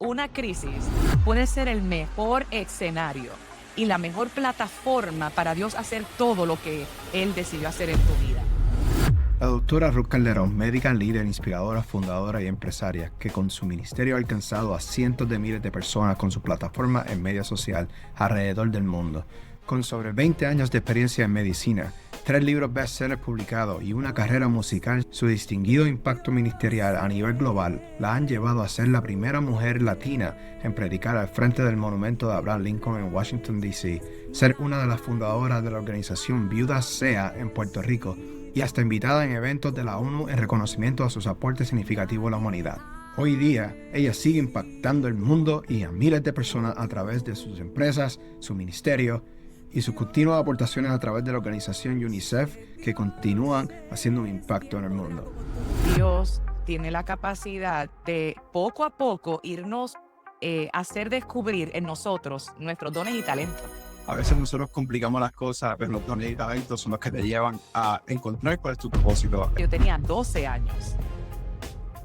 Una crisis puede ser el mejor escenario y la mejor plataforma para Dios hacer todo lo que Él decidió hacer en tu vida. La doctora Ruth Calderón, médica líder, inspiradora, fundadora y empresaria, que con su ministerio ha alcanzado a cientos de miles de personas con su plataforma en media social alrededor del mundo. Con sobre 20 años de experiencia en medicina, 3 libros bestsellers publicados y una carrera musical, su distinguido impacto ministerial a nivel global la han llevado a ser la primera mujer latina en predicar al frente del monumento de Abraham Lincoln en Washington, D.C., ser una de las fundadoras de la organización Viudas SEA en Puerto Rico y hasta invitada en eventos de la ONU en reconocimiento a sus aportes significativos a la humanidad. Hoy día, ella sigue impactando el mundo y a miles de personas a través de sus empresas, su ministerio y sus continuas aportaciones a través de la organización UNICEF, que continúan haciendo un impacto en el mundo. Dios tiene la capacidad de poco a poco irnos hacer descubrir en nosotros nuestros dones y talentos. A veces nosotros complicamos las cosas, pero los dones y talentos son los que te llevan a encontrar cuál es tu propósito. Yo tenía 12 años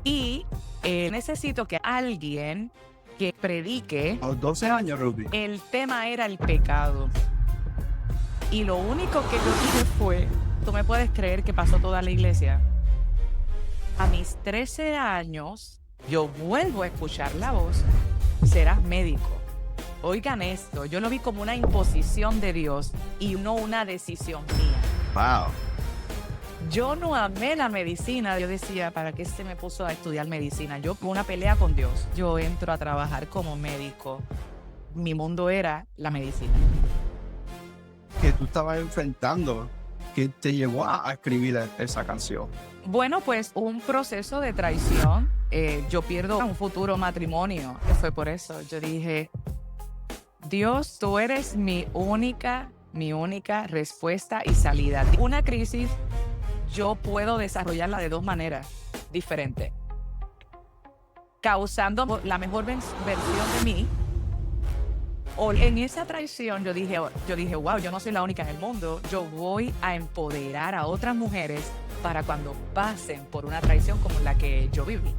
y necesito que alguien que predique. A los 12 años, Ruby. El tema era el pecado. Y lo único que yo dije fue, ¿tú me puedes creer que pasó toda la iglesia? A mis 13 años, yo vuelvo a escuchar la voz, serás médico. Oigan esto, yo lo vi como una imposición de Dios y no una decisión mía. Wow. Yo no amé la medicina. Yo decía, ¿para qué se me puso a estudiar medicina? Yo con una pelea con Dios. Yo entro a trabajar como médico. Mi mundo era la medicina. Que tú estabas enfrentando, que te llevó a escribir esa canción. Bueno, pues un proceso de traición. Yo pierdo un futuro matrimonio. Fue por eso. Yo dije, Dios, tú eres mi única respuesta y salida. Una crisis yo puedo desarrollarla de 2 maneras diferentes. Causando la mejor versión de mí. O en esa traición yo dije, wow, yo no soy la única en el mundo. Yo voy a empoderar a otras mujeres para cuando pasen por una traición como la que yo viví.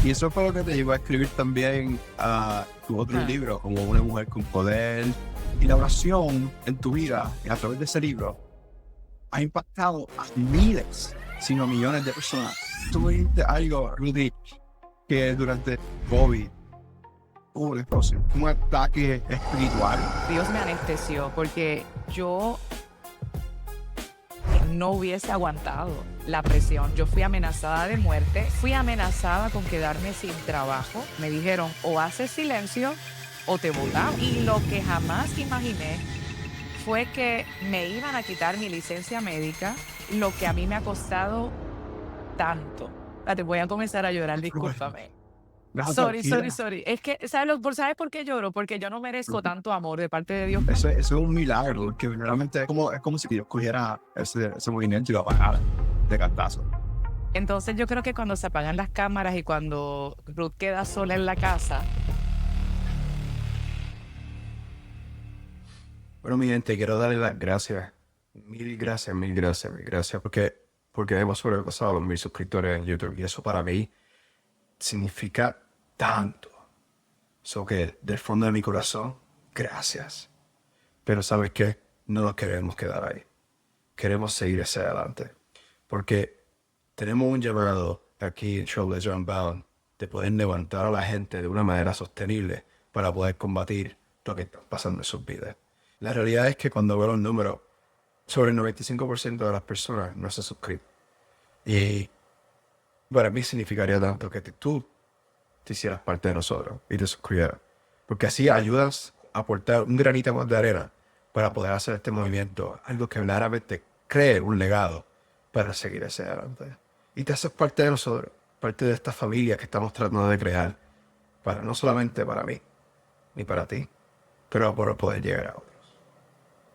Y eso fue lo que te llevó a escribir también a tu otro libro, como Una mujer con poder. Y la oración en tu vida, a través de ese libro, ha impactado a miles, sino millones de personas. Tú me dijiste algo, Rudy, que durante COVID hubo un ataque espiritual. Dios me anestesió porque yo no hubiese aguantado la presión. Yo fui amenazada de muerte, fui amenazada con quedarme sin trabajo. Me dijeron, o haces silencio o te botamos. Y lo que jamás imaginé fue que me iban a quitar mi licencia médica, lo que a mí me ha costado tanto. Te voy a comenzar a llorar, discúlpame. Sorry. Es que, ¿sabes por qué lloro? Porque yo no merezco tanto amor de parte de Dios. Eso es un milagro, que realmente es como si Dios cogiera ese movimiento y lo apagara de cantazo. Entonces yo creo que cuando se apagan las cámaras y cuando Ruth queda sola en la casa. Bueno, mi gente, quiero darle las gracias. Mil gracias, porque hemos sobrepasado los 1000 suscriptores en YouTube. Y eso para mí significa tanto. So que del fondo de mi corazón, gracias. Pero ¿sabes qué? No nos queremos quedar ahí. Queremos seguir hacia adelante. Porque tenemos un llamado aquí en Shoulders Unbound de poder levantar a la gente de una manera sostenible para poder combatir lo que está pasando en sus vidas. La realidad es que cuando veo los números, sobre el 95% de las personas no se suscriben. Y para mí significaría tanto que tú te hicieras parte de nosotros y te suscribieras. Porque así ayudas a aportar un granito más de arena para poder hacer este movimiento, algo que verdaderamente cree un legado para seguir hacia adelante. Y te haces parte de nosotros, parte de esta familia que estamos tratando de crear, para no solamente para mí, ni para ti, pero para poder llegar a otros.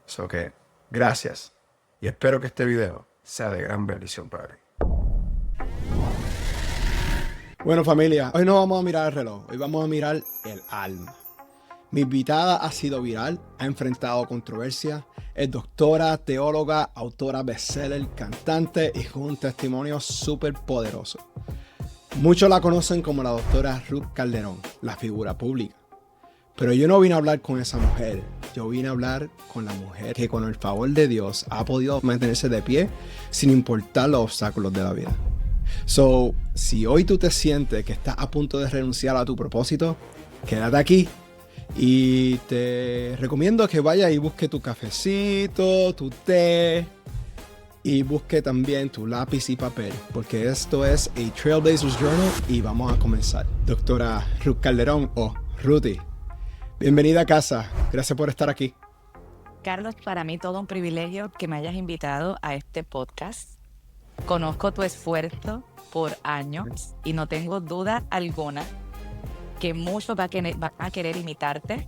So que, gracias. Y espero que este video sea de gran bendición para ti. Bueno, familia, hoy no vamos a mirar el reloj, hoy vamos a mirar el alma. Mi invitada ha sido viral, ha enfrentado controversia, es doctora, teóloga, autora bestseller, cantante y con un testimonio súper poderoso. Muchos la conocen como la doctora Ruth Calderón, la figura pública. Pero yo no vine a hablar con esa mujer, yo vine a hablar con la mujer que con el favor de Dios ha podido mantenerse de pie sin importar los obstáculos de la vida. So, si hoy tú te sientes que estás a punto de renunciar a tu propósito, quédate aquí y te recomiendo que vayas y busque tu cafecito, tu té y busque también tu lápiz y papel, porque esto es a Trailblazers Journal y vamos a comenzar. Doctora Ruth Calderón o Ruthie, bienvenida a casa. Gracias por estar aquí. Carlos, para mí todo un privilegio que me hayas invitado a este podcast. Conozco tu esfuerzo por años y no tengo duda alguna que muchos van a querer imitarte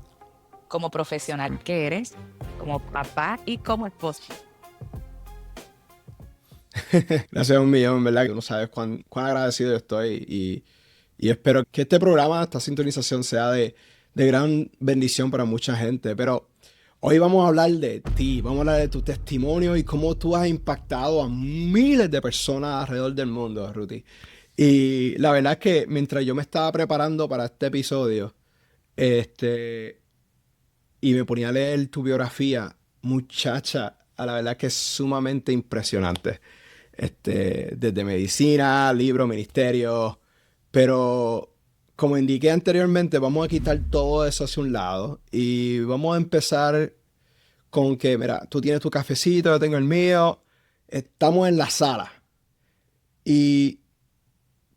como profesional que eres, como papá y como esposo. Gracias un millón, ¿verdad? No sabes cuán agradecido estoy y espero que este programa, esta sintonización sea de gran bendición para mucha gente. Pero hoy vamos a hablar de ti, vamos a hablar de tu testimonio y cómo tú has impactado a miles de personas alrededor del mundo, Ruthie. Y la verdad es que mientras yo me estaba preparando para este episodio, y me ponía a leer tu biografía, muchacha, a la verdad que es sumamente impresionante. Desde medicina, libro, ministerio, pero como indiqué anteriormente, vamos a quitar todo eso hacia un lado y vamos a empezar con que, mira, tú tienes tu cafecito, yo tengo el mío, estamos en la sala. ¿Y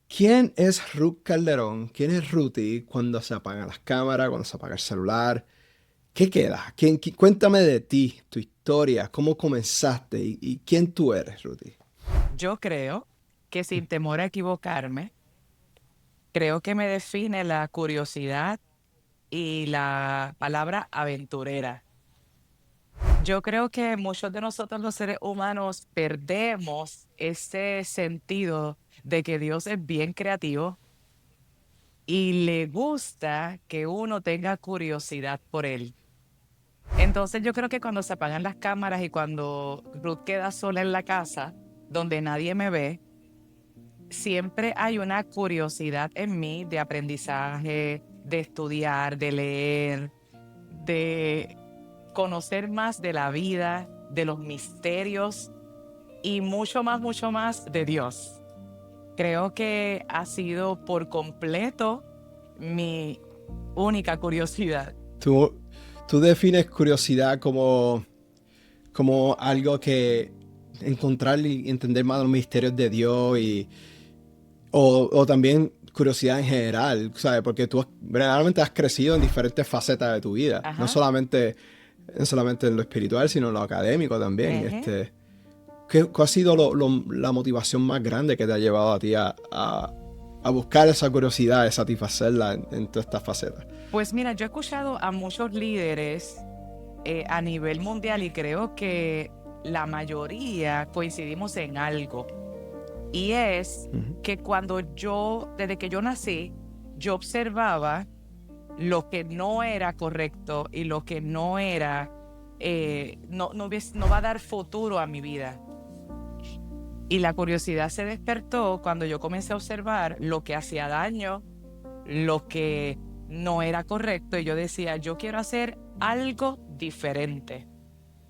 quién es Ruth Calderón? ¿Quién es Ruthie cuando se apagan las cámaras, cuando se apaga el celular? ¿Qué queda? Cuéntame de ti, tu historia, cómo comenzaste y quién tú eres, Ruthie. Yo creo que sin temor a equivocarme, creo que me define la curiosidad y la palabra aventurera. Yo creo que muchos de nosotros los seres humanos perdemos ese sentido de que Dios es bien creativo y le gusta que uno tenga curiosidad por Él. Entonces yo creo que cuando se apagan las cámaras y cuando Ruth queda sola en la casa, donde nadie me ve, siempre hay una curiosidad en mí de aprendizaje, de estudiar, de leer, de conocer más de la vida, de los misterios y mucho más de Dios. Creo que ha sido por completo mi única curiosidad. Tú defines curiosidad como algo que encontrar y entender más los misterios de Dios o también curiosidad en general, ¿sabes? Porque tú verdaderamente has crecido en diferentes facetas de tu vida. Ajá. No solamente en lo espiritual, sino en lo académico también. Uh-huh. ¿Cuál ha sido la motivación más grande que te ha llevado a ti a buscar esa curiosidad, de satisfacerla en todas estas facetas? Pues mira, yo he escuchado a muchos líderes a nivel mundial y creo que la mayoría coincidimos en algo. Y es que desde que yo nací, yo observaba lo que no era correcto y lo que no era, no va a dar futuro a mi vida. Y la curiosidad se despertó cuando yo comencé a observar lo que hacía daño, lo que no era correcto. Y yo decía, yo quiero hacer algo diferente.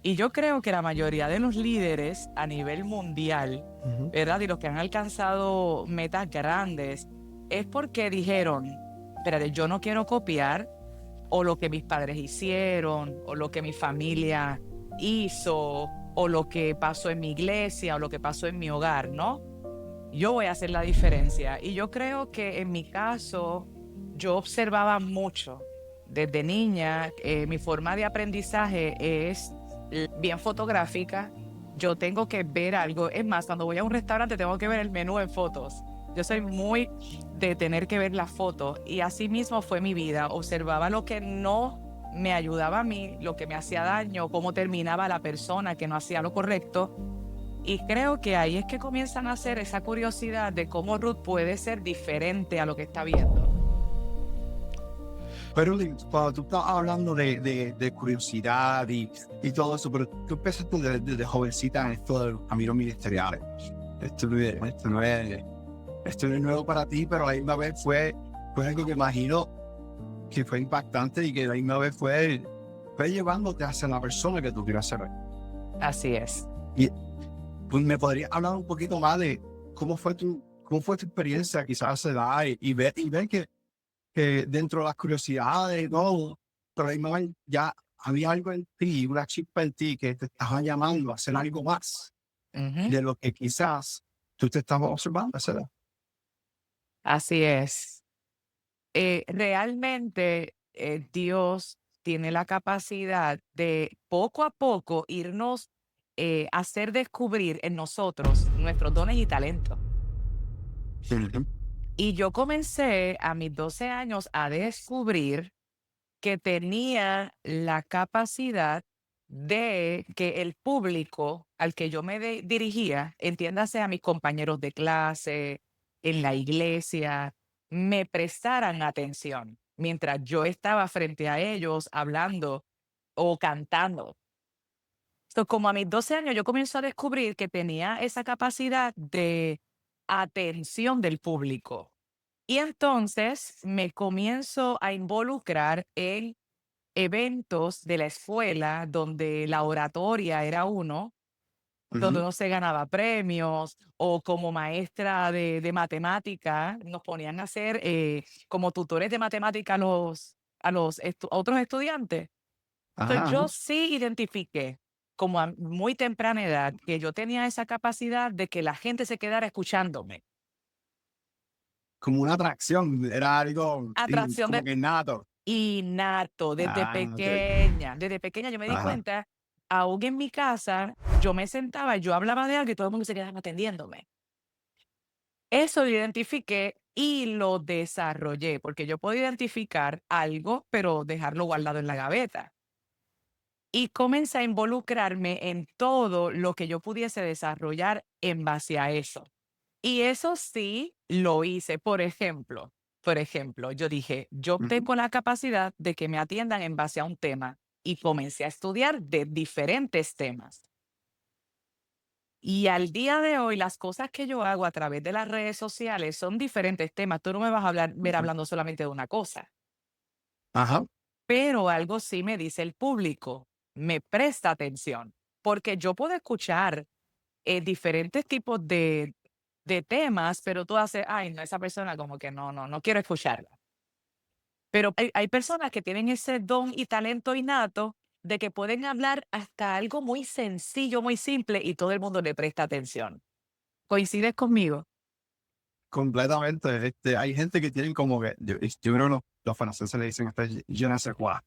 Y yo creo que la mayoría de los líderes a nivel mundial, ¿verdad? Y los que han alcanzado metas grandes, es porque dijeron, espérate, yo no quiero copiar o lo que mis padres hicieron, o lo que mi familia hizo, o lo que pasó en mi iglesia, o lo que pasó en mi hogar, ¿no? Yo voy a hacer la diferencia. Y yo creo que en mi caso, yo observaba mucho. Desde niña, mi forma de aprendizaje es bien fotográfica. Yo tengo que ver algo. Es más, cuando voy a un restaurante tengo que ver el menú en fotos. Yo soy muy de tener que ver las fotos. Y así mismo fue mi vida. Observaba lo que no me ayudaba a mí, lo que me hacía daño, cómo terminaba la persona que no hacía lo correcto. Y creo que ahí es que comienzan a hacer esa curiosidad de cómo Ruth puede ser diferente a lo que está viendo. Pero cuando tú estás hablando de curiosidad y todo eso, pero tú empezaste desde jovencita en esto de los caminos ministeriales. Esto no es esto no es nuevo para ti, pero a la misma vez fue algo que imagino que fue impactante y que a la misma vez fue llevándote hacia la persona que tú quieras ser hoy. Así es. Y pues me podrías hablar un poquito más de cómo fue tu experiencia quizás a esa edad y ver que dentro de las curiosidades y todo, pero a la misma vez ya había algo en ti, una chispa en ti que te estaba llamando a hacer algo más Ujú. de lo que quizás tú te estabas observando a esa edad. Así es. Realmente Dios tiene la capacidad de poco a poco irnos hacer descubrir en nosotros nuestros dones y talentos. Ujú. Y yo comencé a mis 12 años a descubrir que tenía la capacidad de que el público al que yo me dirigía, entiéndase a mis compañeros de clase, en la iglesia, me prestaran atención mientras yo estaba frente a ellos hablando o cantando. Como a mis 12 años yo comienzo a descubrir que tenía esa capacidad de atención del público. Y entonces me comienzo a involucrar en eventos de la escuela donde la oratoria era uno, donde Ujú. uno se ganaba premios, o como maestra de matemática nos ponían a hacer como tutores de matemática a los otros estudiantes. Entonces Ajá, yo sí identifiqué como a muy temprana edad que yo tenía esa capacidad de que la gente se quedara escuchándome. como una atracción, era algo Atracción como de que innato. innato, Ok. desde pequeña yo me di Ajá. cuenta, aún en mi casa, yo me sentaba, yo hablaba de algo y todo el mundo se quedaba atendiéndome. Eso lo identifiqué y lo desarrollé, porque yo puedo identificar algo, pero dejarlo guardado en la gaveta. Y comencé a involucrarme en todo lo que yo pudiese desarrollar en base a eso. Y eso sí lo hice. Por ejemplo, yo dije, yo Ujú. tengo la capacidad de que me atiendan en base a un tema y comencé a estudiar de diferentes temas. Y al día de hoy, las cosas que yo hago a través de las redes sociales son diferentes temas. Tú no me vas a ver Ujú. hablando solamente de una cosa, Ajá. pero algo sí me dice el público, me presta atención, porque yo puedo escuchar diferentes tipos de temas, pero tú haces, ay, no, esa persona como que no quiero escucharla. Pero hay personas que tienen ese don y talento innato de que pueden hablar hasta algo muy sencillo, muy simple y todo el mundo le presta atención. ¿Coincides conmigo? Completamente. Hay gente que tienen como que, yo creo que los franceses le dicen je ne sais quoi.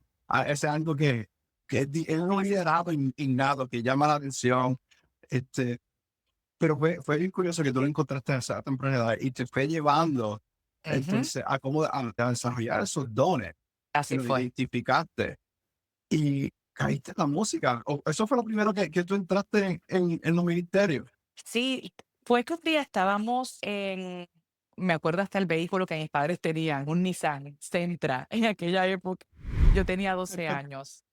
Ese es algo que es un liderato innato que llama la atención. Este, pero fue bien curioso que tú lo encontraste a esa temprana edad y te fue llevando Ujú. entonces a desarrollar esos dones que Así los fue. identificaste y caíste en la música. Eso fue lo primero que tú entraste en los ministerios. Sí, fue que un día estábamos me acuerdo hasta el vehículo que mis padres tenían, un Nissan Sentra, en aquella época. Yo tenía 12 años.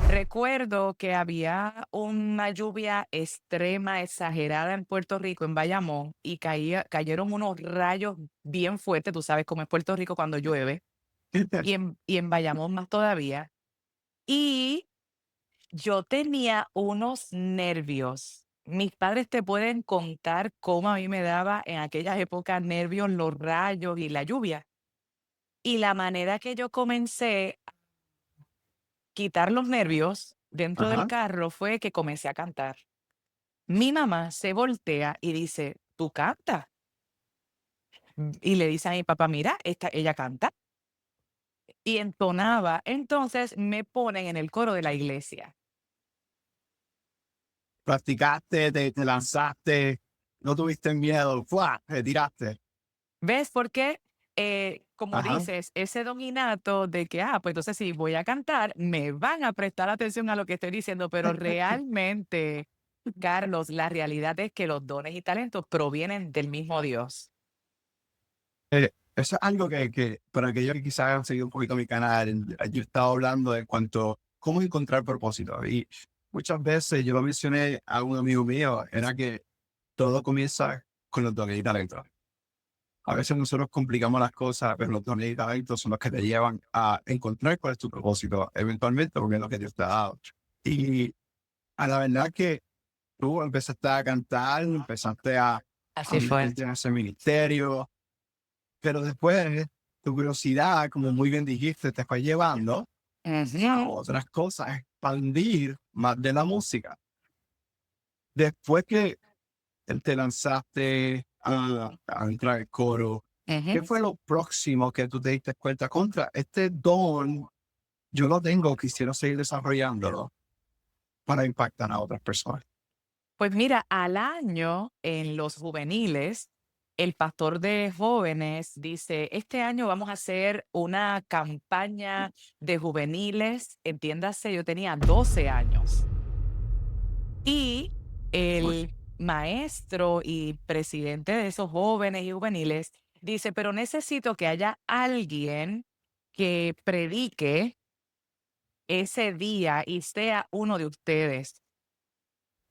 Recuerdo que había una lluvia extrema, exagerada en Puerto Rico, en Bayamón, y cayeron unos rayos bien fuertes. Tú sabes cómo es Puerto Rico cuando llueve, y en Bayamón más todavía. Y yo tenía unos nervios. Mis padres te pueden contar cómo a mí me daba en aquellas épocas nervios, los rayos y la lluvia. Y la manera que yo comencé a quitar los nervios dentro del Ajá. carro fue que comencé a cantar. Mi mamá se voltea y dice, ¿tú cantas? Y le dice a mi papá, mira, ella canta. Y entonaba. Entonces me ponen en el coro de la iglesia. Practicaste, te lanzaste, no tuviste miedo, ¡fua! Te tiraste. ¿Ves por qué? Como Ajá. dices, ese don innato de que, pues entonces si voy a cantar, me van a prestar atención a lo que estoy diciendo, pero realmente, Carlos, la realidad es que los dones y talentos provienen del mismo Dios. Eso es algo que para aquellos que quizás han seguido un poquito mi canal, yo he estado hablando de cuanto cómo encontrar propósito. Y muchas veces yo lo mencioné a un amigo mío, era que todo comienza con los dones y talentos. A veces nosotros complicamos las cosas, pero los dones y talentos son los que te llevan a encontrar cuál es tu propósito, eventualmente, porque es lo que Dios te ha dado. Y a la verdad que tú empezaste a cantar, empezaste a Así fue. meterte en ese ministerio, pero después tu curiosidad, como muy bien dijiste, te fue llevando a otras cosas, a expandir más de la música. Después que te lanzaste a entrar al coro, ¿qué fue lo próximo que tú te diste cuenta contra este don? Yo lo tengo, quisiera seguir desarrollándolo para impactar a otras personas. Pues mira, al año en los juveniles, el pastor de jóvenes dice, este año vamos a hacer una campaña de juveniles, entiéndase, yo tenía 12 años. Y el maestro y presidente de esos jóvenes y juveniles dice, pero necesito que haya alguien que predique ese día y sea uno de ustedes.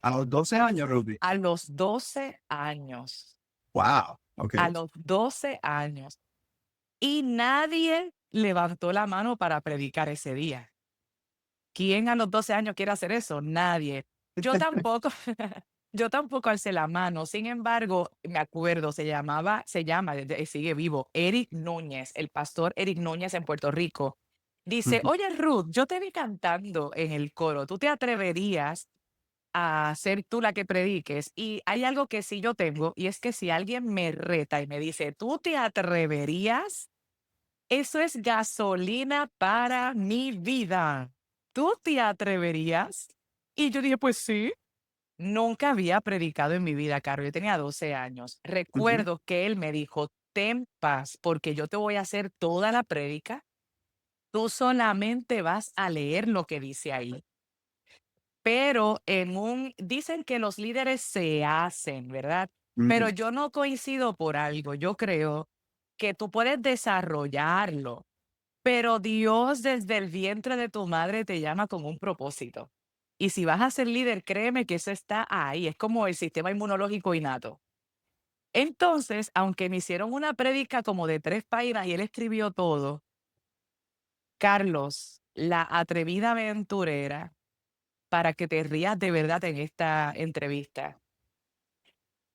A los 12 años, Ruby. A los 12 años. Wow. Ok. A los 12 años. Y nadie levantó la mano para predicar ese día. ¿Quién a los 12 años quiere hacer eso? Nadie. Yo tampoco, yo tampoco alcé la mano. Sin embargo, me acuerdo, se llama, sigue vivo, Eric Núñez, el pastor Eric Núñez en Puerto Rico. Dice, oye Ruth, yo te vi cantando en el coro. ¿Tú te atreverías a ser tú la que prediques? Y hay algo que sí yo tengo, y es que si alguien me reta y me dice, ¿tú te atreverías? Eso es gasolina para mi vida. ¿Tú te atreverías? Y yo dije, pues sí. Nunca había predicado en mi vida, Caro. Yo tenía 12 años. Recuerdo que él me dijo, ten paz, porque yo te voy a hacer toda la prédica. Tú solamente vas a leer lo que dice ahí. Pero dicen que los líderes se hacen, ¿verdad? Pero yo no coincido por algo. Yo creo que tú puedes desarrollarlo, pero Dios desde el vientre de tu madre te llama con un propósito. Y si vas a ser líder, créeme que eso está ahí. Es como el sistema inmunológico innato. Entonces, aunque me hicieron una prédica como de 3 páginas y él escribió todo, Carlos, la atrevida aventurera, para que te rías de verdad en esta entrevista.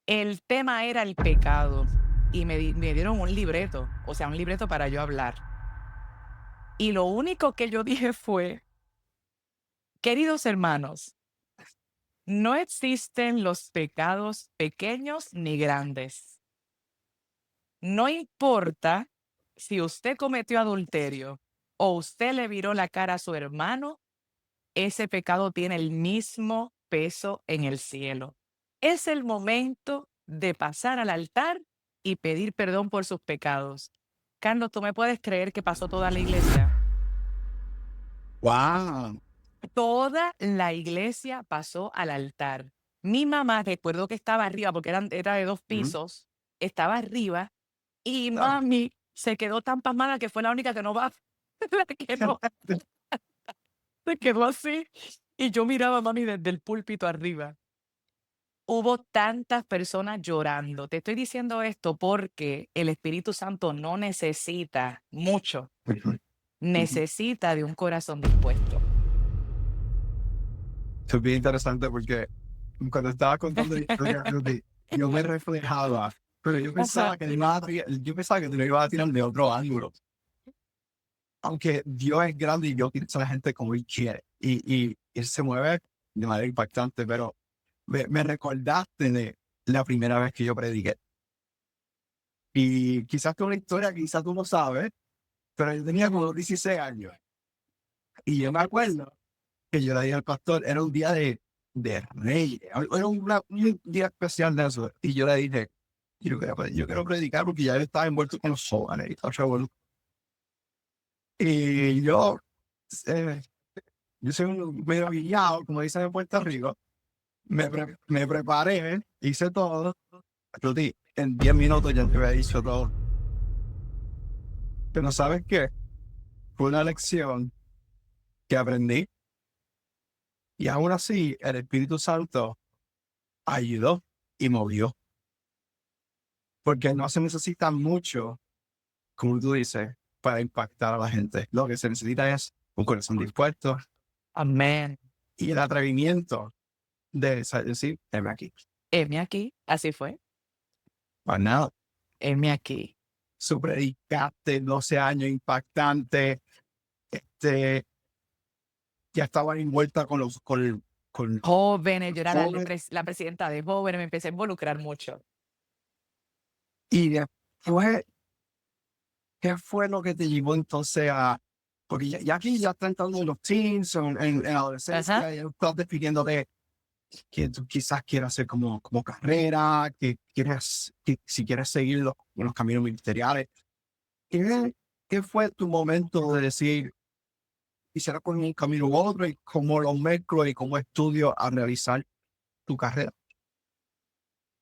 El tema era el pecado y me dieron un libreto, o sea, un libreto para yo hablar. Y lo único que yo dije fue, queridos hermanos, no existen los pecados pequeños ni grandes. No importa si usted cometió adulterio o usted le viró la cara a su hermano, ese pecado tiene el mismo peso en el cielo. Es el momento de pasar al altar y pedir perdón por sus pecados. Carlos, ¿tú me puedes creer que pasó toda la iglesia? Wow. Toda la iglesia pasó al altar. Mi mamá, recuerdo que estaba arriba, porque era de 2 pisos, estaba arriba, y mami se quedó tan pasmada que fue la única que no va, la que no, se quedó así. Y yo miraba a mami desde el púlpito arriba. Hubo tantas personas llorando. Te estoy diciendo esto porque el Espíritu Santo no necesita mucho, necesita de un corazón dispuesto. Esto es bien interesante porque cuando estaba contando la historia, Ruby, yo me reflejaba, pero yo pensaba que tú lo ibas a tirar de otro ángulo. Aunque Dios es grande y Dios utiliza a la gente como Él quiere. Y Él se mueve de manera impactante, pero me recordaste de la primera vez que yo prediqué. Y quizás que una historia, quizás tú no sabes, pero yo tenía como 16 años. Y yo me acuerdo que yo le dije al pastor, era un día de Reyes, era un día especial de eso. Y yo le dije, yo quiero predicar porque ya yo estaba envuelto con los jóvenes y todo eso, bueno. Y yo soy un medio guillado, como dicen en Puerto Rico. Me preparé, hice todo. Rudy, en 10 minutos ya te había dicho todo. Pero ¿sabes qué? Fue una lección que aprendí. Y aún así, el Espíritu Santo ayudó y movió. porque no se necesita mucho, como tú dices, para impactar a la gente. Lo que se necesita es un corazón dispuesto Amén. y el atrevimiento de decir, heme aquí. Heme aquí. Así fue. Para nada. Heme aquí. Su predicaste 12 años impactante. Ya estaba envuelta con los con Jóvenes, yo era jóvenes. la presidenta de jóvenes, me empecé a involucrar mucho. Y después, ¿qué fue lo que te llevó entonces a...? Porque ya aquí ya están entrando en los teens, en la adolescencia, Ajá. ya estás definiéndote que tú quizás quieras hacer como carrera, si quieres seguir los caminos ministeriales. ¿Qué fue tu momento de decir, quisiera con un camino u otro y cómo lo mezclo y cómo estudio a realizar tu carrera?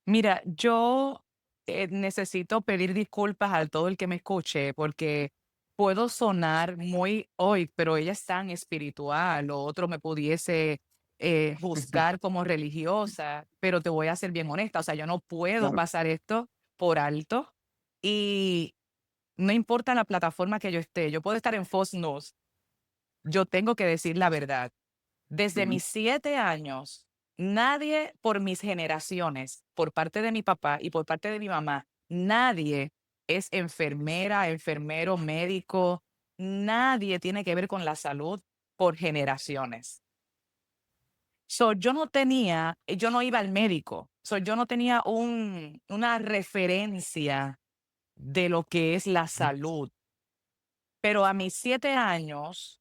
Mira, yo necesito pedir disculpas a todo el que me escuche porque puedo sonar muy hoy, pero ella es tan espiritual o otro me pudiese juzgar como religiosa, pero te voy a ser bien honesta, o sea, yo no puedo Claro. pasar esto por alto y no importa la plataforma que yo esté, yo puedo estar en Fox News, yo tengo que decir la verdad. Desde Ujú. mis 7 años, nadie por mis generaciones, por parte de mi papá y por parte de mi mamá, nadie es enfermera, enfermero, médico, nadie tiene que ver con la salud por generaciones. Yo no iba al médico, yo no tenía una referencia de lo que es la salud, pero a mis 7 años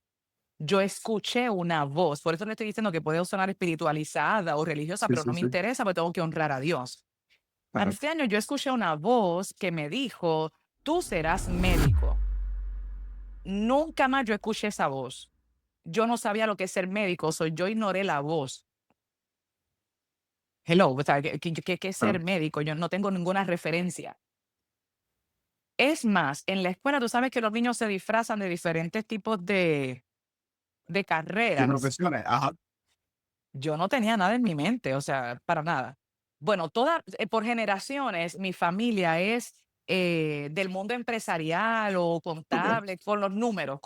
yo escuché una voz, por eso le estoy diciendo que puedo sonar espiritualizada o religiosa, Sí, pero sí, no me sí. interesa porque tengo que honrar a Dios. A Claro. mis años yo escuché una voz que me dijo, tú serás médico. Nunca más yo escuché esa voz. Yo no sabía lo que es ser médico, yo ignoré la voz. Hello, o sea, ¿qué es ser Claro. médico? Yo no tengo ninguna referencia. Es más, en la escuela tú sabes que los niños se disfrazan de diferentes tipos de ¿Qué carreras. profesiones? Ajá. Yo no tenía nada en mi mente, o sea, para nada. Bueno, por generaciones, mi familia es del mundo empresarial o Ok. contable, con los números.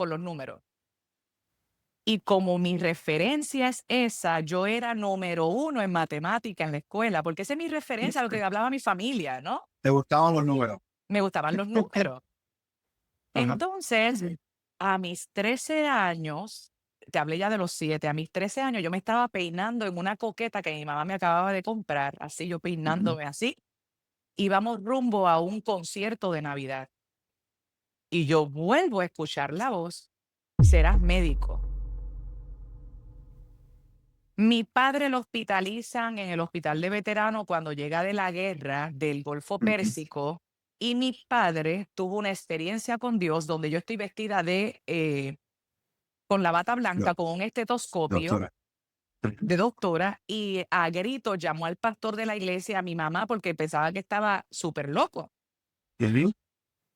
Y como mi referencia es esa, yo era número uno en matemática en la escuela, porque esa es mi referencia, lo que hablaba mi familia, ¿no? ¿Te gustaban los números? Me gustaban los números. Ajá. Entonces, a mis 13 años, te hablé ya de los 7, a mis 13 años yo me estaba peinando en una coqueta que mi mamá me acababa de comprar, así yo Ujú. peinándome así, íbamos rumbo a un concierto de Navidad. Y yo vuelvo a escuchar la voz, serás médico. Mi padre lo hospitalizan en el hospital de veteranos cuando llega de la guerra del Golfo Ujú. Pérsico y mi padre tuvo una experiencia con Dios donde yo estoy vestida con la bata Do- blanca, con un estetoscopio Doctora. Ujú. de doctora y a grito llamó al pastor de la iglesia, a mi mamá, porque pensaba que estaba súper loco. Ujú.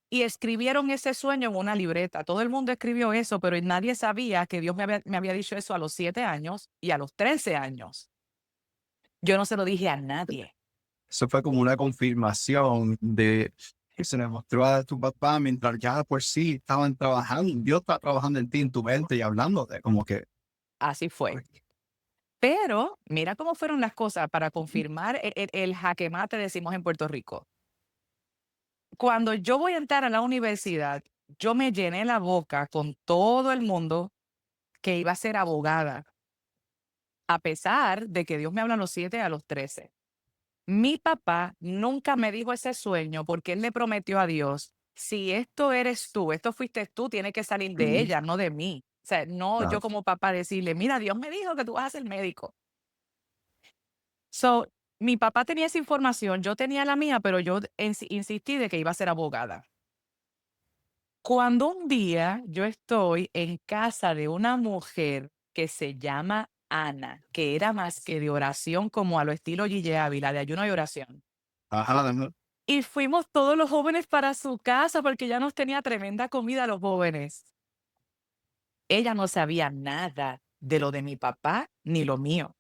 Y escribieron ese sueño en una libreta. Todo el mundo escribió eso, pero nadie sabía que Dios me había dicho eso a los 7 años y a los 13 años. Yo no se lo dije a nadie. Eso fue como una confirmación de que se le mostró a tu papá mientras ya por sí estaban trabajando. Dios está trabajando en ti, en tu mente y hablándote, como que. Así fue. Pero mira cómo fueron las cosas para confirmar el jaque mate, decimos en Puerto Rico. Cuando yo voy a entrar a la universidad, yo me llené la boca con todo el mundo que iba a ser abogada, a pesar de que Dios me habla a los 7 a los 13. Mi papá nunca me dijo ese sueño porque él le prometió a Dios, si esto eres tú, esto fuiste tú, tiene que salir de Ujú. ella, no de mí. O sea, no yo Claro. como papá decirle, mira, Dios me dijo que tú vas a ser médico. So, mi papá tenía esa información, yo tenía la mía, pero yo insistí de que iba a ser abogada. Cuando un día yo estoy en casa de una mujer que se llama Ana, que era más que de oración como a lo estilo Gille Ávila, de ayuno y oración. Ajá. Ajá. Y fuimos todos los jóvenes para su casa porque ya nos tenía tremenda comida los jóvenes. Ella no sabía nada de lo de mi papá ni lo mío.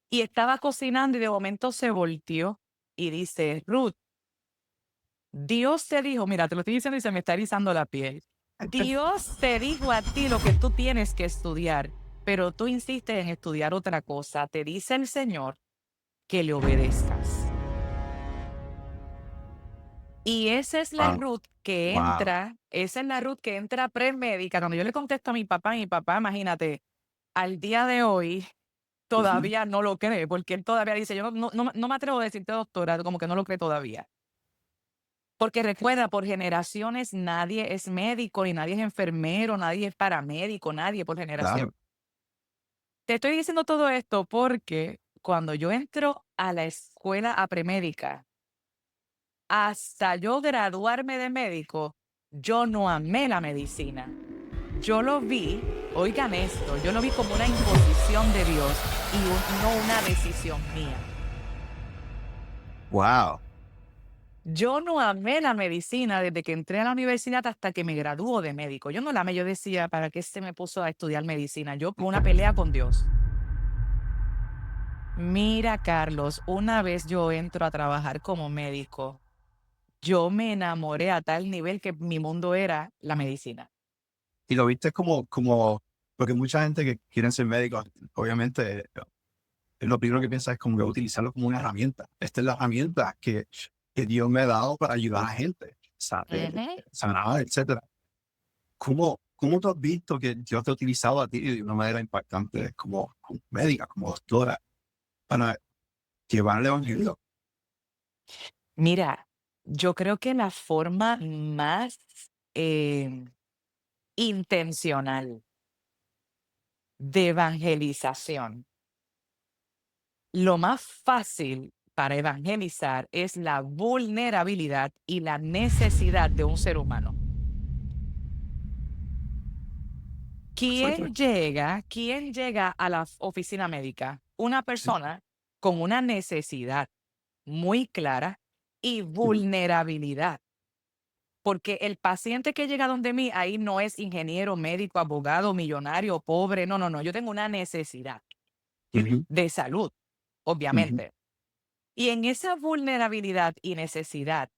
Y estaba cocinando y de momento se volteó y dice, Ruth, Dios te dijo, mira, te lo estoy diciendo y se me está erizando la piel. Dios te dijo a ti lo que tú tienes que estudiar, pero tú insistes en estudiar otra cosa. Te dice el Señor que le obedezcas. Y esa es la Wow, Ruth que wow. entra, esa es la Ruth que entra premédica. Cuando yo le contesto a mi papá, imagínate, al día de hoy Ujú. todavía no lo cree, porque él todavía dice, yo no me atrevo a decirte doctora, como que no lo cree todavía. Porque recuerda, por generaciones nadie es médico, ni nadie es enfermero, nadie es paramédico, nadie por Claro. generación. Te estoy diciendo todo esto porque cuando yo entro a la escuela a premédica, hasta yo graduarme de médico, yo no amé la medicina. Yo lo vi, oigan esto, yo lo vi como una imposición de Dios y no una decisión mía. Wow. Yo no amé la medicina desde que entré a la universidad hasta que me graduó de médico. Yo no la amé, yo decía, ¿para qué se me puso a estudiar medicina? Yo con una pelea con Dios. Mira, Carlos, una vez yo entro a trabajar como médico, yo me enamoré a tal nivel que mi mundo era la medicina. Y lo viste porque mucha gente que quiere ser médicos, obviamente, lo primero que piensa es como que utilizarlo como una herramienta. Esta es la herramienta que Dios me ha dado para ayudar a la gente, Ujú. sanar, etcétera. ¿Cómo tú has visto que Dios te ha utilizado a ti de una manera impactante como médica, como doctora, para llevar el evangelio? Mira, yo creo que la forma más intencional de evangelización, lo más fácil para evangelizar es la vulnerabilidad y la necesidad de un ser humano. Fuerte. ¿Quién llega a la oficina médica? Una Sí. persona con una necesidad muy clara y Ujú. vulnerabilidad. Porque el paciente que llega donde mí, ahí no es ingeniero, médico, abogado, millonario, pobre. No, no, no. Yo tengo una necesidad Ujú. de salud, Ujú. obviamente. Y en esa vulnerabilidad y necesidad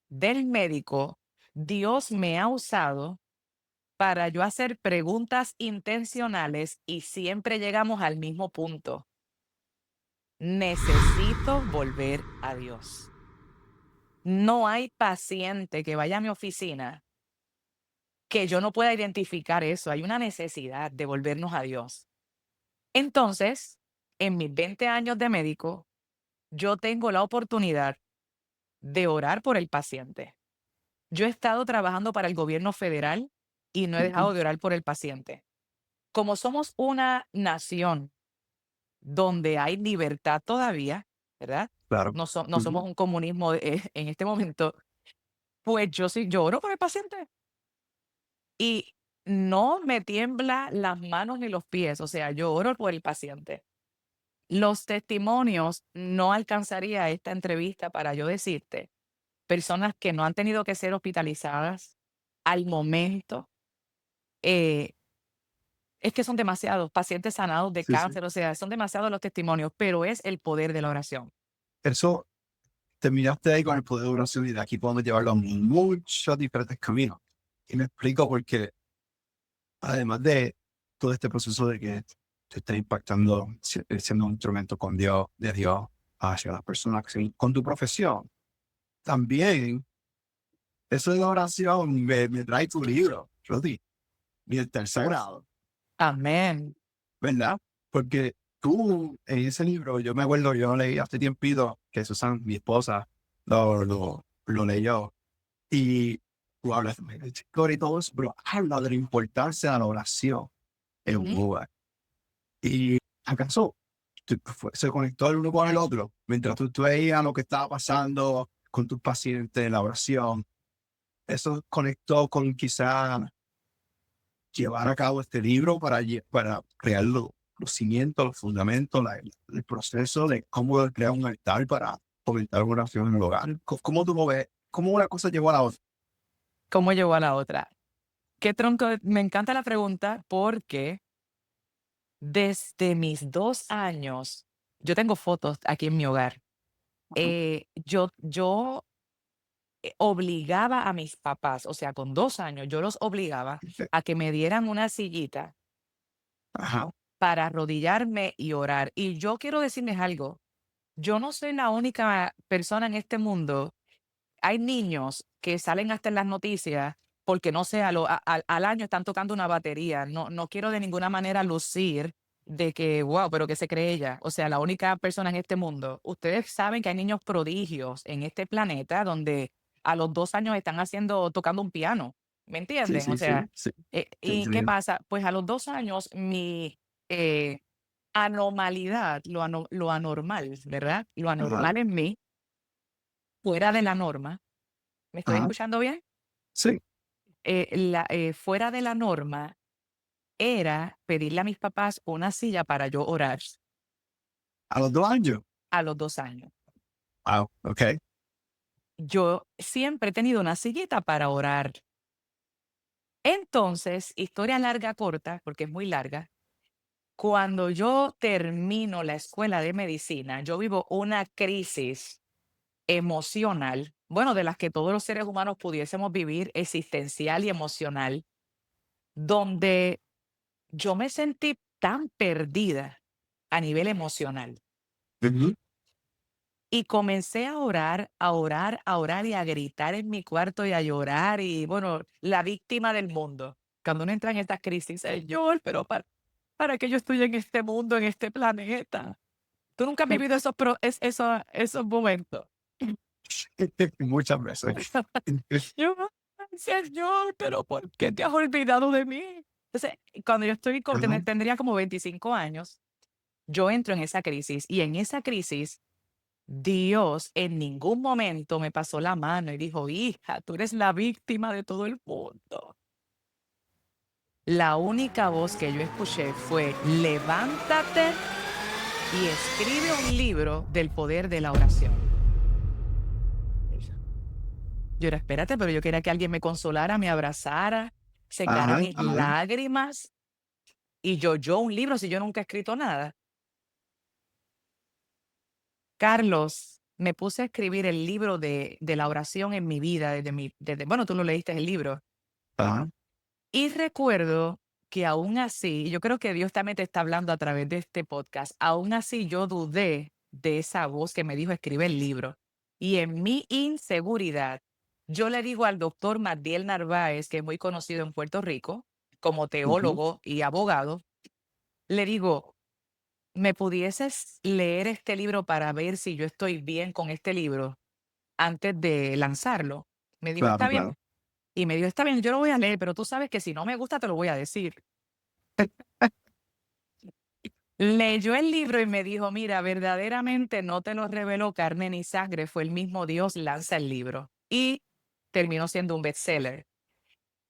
del médico, Dios me ha usado para yo hacer preguntas intencionales y siempre llegamos al mismo punto. Necesito volver a Dios. No hay paciente que vaya a mi oficina que yo no pueda identificar eso. Hay una necesidad de volvernos a Dios. Entonces, en mis 20 años de médico, yo tengo la oportunidad de orar por el paciente. Yo he estado trabajando para el gobierno federal y no he Ujú. dejado de orar por el paciente. Como somos una nación donde hay libertad todavía, ¿verdad? Claro. No Ujú. somos un comunismo en este momento, pues yo sí, yo oro por el paciente y no me tiembla las manos ni los pies, o sea, yo oro por el paciente. Los testimonios no alcanzaría esta entrevista para yo decirte, personas que no han tenido que ser hospitalizadas al momento, eh, es que son demasiados pacientes sanados de Sí, sí. cáncer, o sea, son demasiados los testimonios, pero es el poder de la oración. Eso terminaste ahí con el poder de oración y de aquí podemos llevarlo a muchos diferentes caminos. Y me explico porque además de todo este proceso de que te está impactando siendo un instrumento con Dios, de Dios hacia las personas, sí, con tu profesión, también eso de la oración me trae tu libro, Rodi, y el tercer grado, Amén. ¿verdad? Porque tú en ese libro, yo me acuerdo, yo leí hace tiempito que Susan, mi esposa, lo leyó y tú hablas de historia y todo eso, pero habla de la importancia de la oración en un Ujú. lugar. Y acaso se conectó el uno con el otro. Mientras tú veías lo que estaba pasando con tus pacientes en la oración, eso conectó con quizá llevar a cabo este libro para crear los cimientos, los fundamentos, el proceso de cómo crear un altar para fomentar una oración en el hogar. ¿Cómo tú lo ves? ¿Cómo una cosa llevó a la otra? ¿Cómo llegó a la otra? Qué tronco, me encanta la pregunta porque desde mis 2 años, yo tengo fotos aquí en mi hogar. Yo obligaba a mis papás, o sea, con 2 años, yo los obligaba a que me dieran una sillita Ajá. para arrodillarme y orar. Y yo quiero decirles algo, yo no soy la única persona en este mundo. Hay niños que salen hasta en las noticias porque, no sé, al año están tocando una batería. No quiero de ninguna manera lucir de que, wow, pero ¿qué se cree ella? O sea, la única persona en este mundo. Ustedes saben que hay niños prodigios en este planeta donde a los 2 años están tocando un piano. ¿Me Sí, entienden? O sí, sí, sea, sí. Te ¿y qué entiendo. pasa? Pues a los 2 años mi eh, anormalidad, lo anormal, ¿verdad? Lo Ajá. anormal en mí, fuera de la norma. ¿Me estoy Ajá. escuchando bien? Sí. Fuera de la norma era pedirle a mis papás una silla para yo orar A los 2 años. a los 2 años. Wow. Ok. Yo siempre he tenido una sillita para orar. Entonces, historia larga, corta, porque es muy larga, cuando yo termino la escuela de medicina, yo vivo una crisis emocional, bueno, de las que todos los seres humanos pudiésemos vivir, existencial y emocional, donde yo me sentí tan perdida a nivel emocional Ujú. y comencé a orar, a orar, a orar y a gritar en mi cuarto y a llorar y bueno, la víctima del mundo. Cuando uno entra en estas crisis, Señor, pero ¿para qué yo estoy en este mundo, en este planeta? ¿Tú nunca has vivido esos momentos? Muchas veces. Yo, "Ay, Señor, pero ¿por qué te has olvidado de mí?" Entonces, cuando yo Ajá. tendría como 25 años, yo entro en esa crisis y en esa crisis Dios en ningún momento me pasó la mano y dijo, hija, tú eres la víctima de todo el mundo. La única voz que yo escuché fue, levántate y escribe un libro del poder de la oración. Yo era, espérate, pero yo quería que alguien me consolara, me abrazara, secara Ajá. mis Ajá. lágrimas. Y yo un libro si yo nunca he escrito nada. Carlos, me puse a escribir el libro de la oración en mi vida, bueno, tú lo leíste el libro. Ajá. Y recuerdo que aún así, yo creo que Dios también te está hablando a través de este podcast, aún así yo dudé de esa voz que me dijo escribe el libro. Y en mi inseguridad, yo le digo al doctor Madiel Narváez, que es muy conocido en Puerto Rico como Ujú. teólogo y abogado, le digo, ¿me pudieses leer este libro para ver si yo estoy bien con este libro antes de lanzarlo? Me dijo, está Claro, bien. claro. Y me dijo, está bien, yo lo voy a leer, pero tú sabes que si no me gusta, te lo voy a decir. Leyó el libro y me dijo, mira, verdaderamente no te lo reveló carne ni sangre, fue el mismo Dios, lanza el libro. Y terminó siendo un bestseller.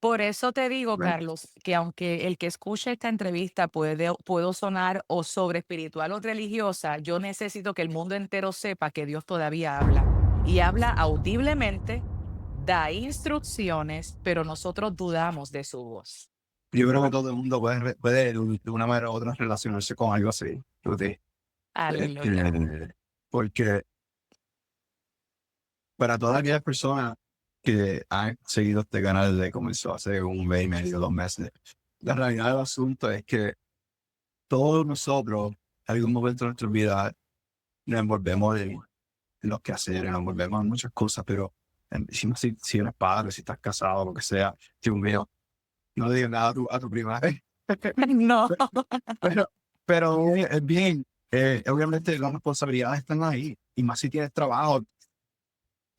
Por eso te digo, Bueno, Carlos, que aunque el que escuche esta entrevista puedo sonar o sobre espiritual o religiosa, yo necesito que el mundo entero sepa que Dios todavía habla. Y habla audiblemente, da instrucciones, pero nosotros dudamos de su voz. yo creo que todo el mundo puede de una manera u otra relacionarse con algo así. Ruthie. Aleluya. Porque para todas aquellas personas que han seguido este canal desde que comenzó hace un mes y medio, 2 meses, la realidad del asunto es que todos nosotros, en algún momento de nuestra vida, nos envolvemos en los quehaceres, nos envolvemos en muchas cosas, pero si eres padre, si estás casado, lo que sea, Dios mío, no le digas nada a tu prima. No. Pero, pero es bien, obviamente las responsabilidades están ahí, y más si tienes trabajo.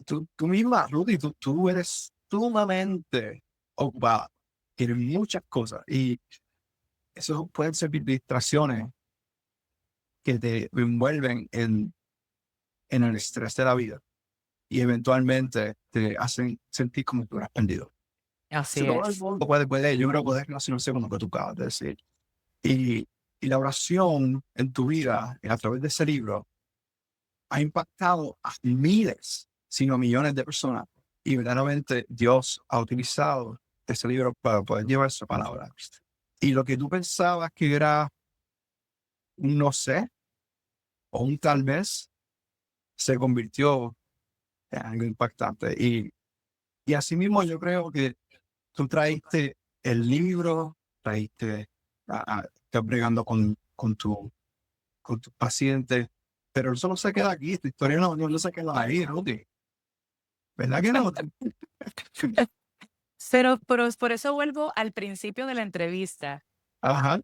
Tú misma, Rudy, tú eres sumamente ocupada, tienes muchas cosas, y eso pueden ser distracciones que te envuelven en el estrés de la vida y eventualmente te hacen sentir como que tú eres perdido. Si Así todo el es. mundo yo creo que puede relacionarse con lo que tú acabas de decir. Y, y la oración en tu vida, a través de ese libro, ha impactado a miles, sino millones de personas. Y verdaderamente Dios ha utilizado ese libro para poder llevar su palabra. Y lo que tú pensabas que era un no sé o un tal vez, se convirtió en algo impactante. Y Y así mismo yo creo que tú traíste el libro, estás bregando con tus pacientes, pero eso no se queda aquí, tu historia no se queda ahí, Rudy. ¿Verdad que no? Pero por eso vuelvo al principio de la entrevista. Ajá.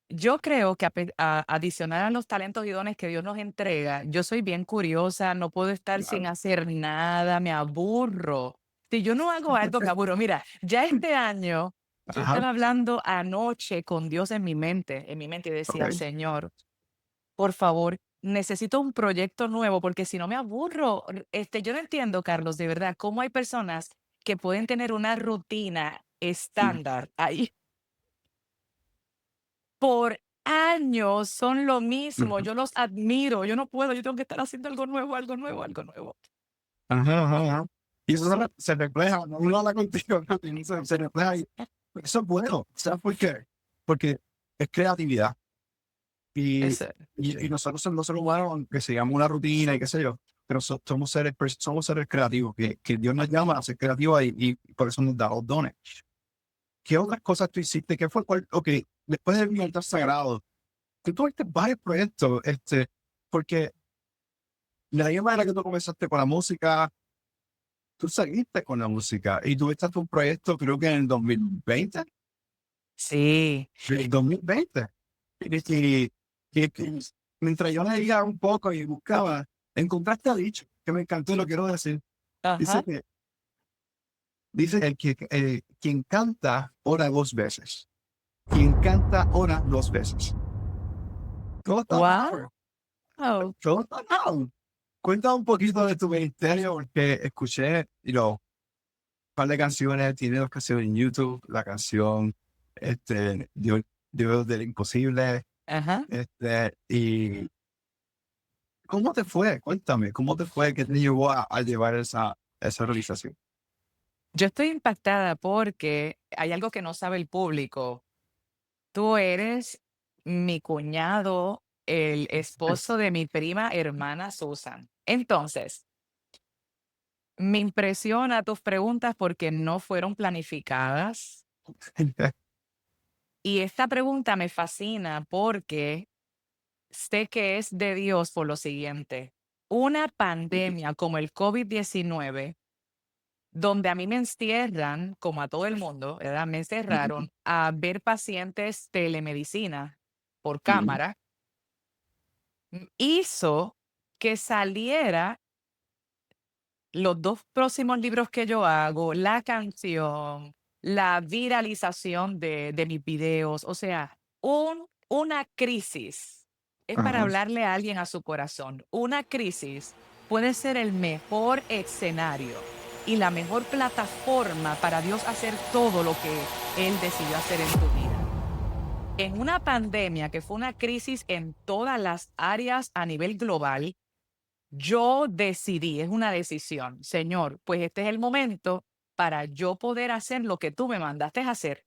Yo creo que adicional a los talentos y dones que Dios nos entrega, yo soy bien curiosa, no puedo estar sin Claro. hacer nada, me aburro. Si yo no hago algo, me aburro. Mira, ya este año, yo Ajá. estaba hablando anoche con Dios en mi mente y decía, Ok. Señor, por favor, necesito un proyecto nuevo porque si no me aburro. Yo no entiendo, Carlos, de verdad, cómo hay personas que pueden tener una rutina Mm. estándar ahí por años, son lo mismo, Ujú. yo los admiro, yo no puedo, yo tengo que estar haciendo algo nuevo, algo nuevo, algo nuevo. Ajá, ajá, ajá. Y eso se refleja, no uno habla contigo, ¿no? Y se refleja ahí. Eso es bueno, ¿sabes por qué? Porque es creatividad. Y, Ese, y nosotros los seres humanos, aunque sigamos una rutina y qué sé yo, pero somos seres creativos, que Dios nos llama a ser creativos y por eso nos da los dones. ¿Qué otras cosas tú hiciste? ¿Qué fue ok, después del altar sagrado, tú tuviste varios proyectos, porque de la misma manera que tú comenzaste con la música, tú seguiste con la música y tuviste un proyecto, creo que en el 2020. sí, En el 2020. Y mientras yo leía un poco y buscaba, encontraste a dicho, que me encantó y lo quiero decir. Dice ajá, que, dice el que quien canta ora 2 veces. Quien canta ora 2 veces. ¿Cómo está? wow, ¿Cómo está? Cuenta un poquito de tu ministerio porque escuché, un par de canciones, tiene 2 canciones en YouTube, la canción Dios del Imposible, ajá. y ¿cómo te fue? Cuéntame, ¿cómo te fue? ¿Qué te llevó a llevar esa realización? Yo estoy impactada porque hay algo que no sabe el público. Tú eres mi cuñado, el esposo de mi prima hermana Susan. Entonces, me impresiona tus preguntas porque no fueron planificadas. Y esta pregunta me fascina porque sé que es de Dios por lo siguiente. Una pandemia como el COVID-19, donde a mí me encierran, como a todo el mundo, ¿verdad? Me encerraron a ver pacientes telemedicina por cámara, hizo que saliera los 2 próximos libros que yo hago, la canción, la viralización de mis videos, o sea, una crisis. Es para Ajá. hablarle a alguien a su corazón. Una crisis puede ser el mejor escenario y la mejor plataforma para Dios hacer todo lo que Él decidió hacer en tu vida. En una pandemia que fue una crisis en todas las áreas a nivel global, yo decidí, es una decisión, Señor, pues este es el momento para yo poder hacer lo que tú me mandaste a hacer.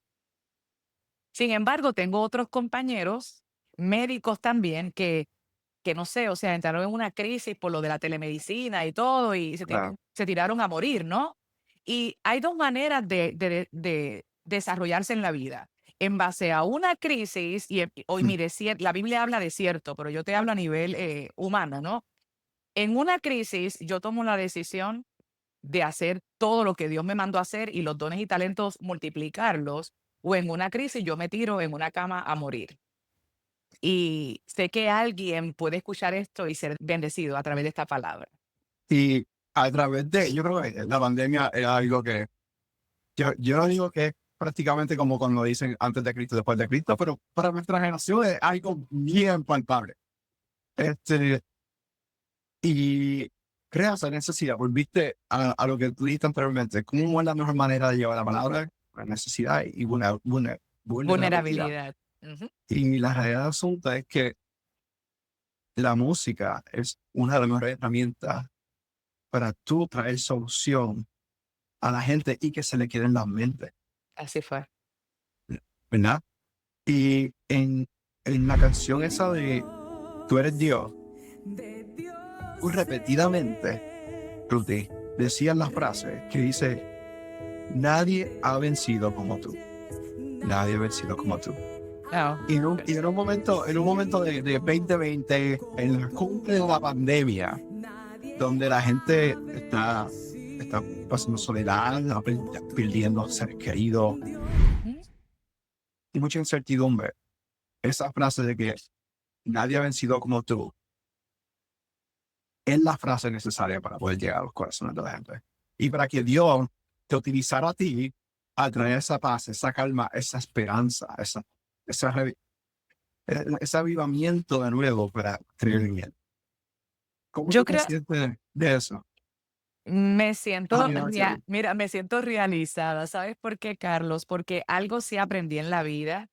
Sin embargo, tengo otros compañeros, médicos también, que no sé, o sea, entraron en una crisis por lo de la telemedicina y todo, y Claro. se tiraron a morir, ¿no? Y hay 2 maneras de desarrollarse en la vida. En base a una crisis, y hoy Mm. mire, la Biblia habla de cierto, pero yo te hablo a nivel humano, ¿no? En una crisis, yo tomo la decisión de hacer todo lo que Dios me mandó a hacer y los dones y talentos multiplicarlos, o en una crisis yo me tiro en una cama a morir. Y sé que alguien puede escuchar esto y ser bendecido a través de esta palabra. Y a través yo creo que la pandemia era algo que, yo no digo que es prácticamente como cuando dicen antes de Cristo, después de Cristo, pero para nuestra generación es algo bien palpable. Y crea esa necesidad, volviste a lo que tú dijiste anteriormente, ¿cómo es la mejor manera de llevar la palabra? La necesidad y vulnerabilidad. Vulnerabilidad. Ujú. Y la realidad del asunto es que la música es una de las mejores herramientas para tú traer solución a la gente y que se le quede en la mente, Así fue. ¿verdad? Y en la canción esa de Tú eres Dios, tú repetidamente, Ruthie, decías la frase que dice, nadie ha vencido como tú. Nadie ha vencido como tú. No. En un momento de 2020, en la cumbre de la pandemia, donde la gente está pasando soledad, perdiendo seres queridos y mucha incertidumbre. Esa frase de que nadie ha vencido como tú es la frase necesaria para poder llegar a los corazones de la gente. Y para que Dios te utilizara a ti a traer esa paz, esa calma, esa esperanza, ese avivamiento de nuevo para creer en Él. ¿Cómo Yo tú te creo, sientes de eso? me siento, Mira, mira, me siento realizada. ¿Sabes por qué, Carlos? Porque algo sí aprendí en la vida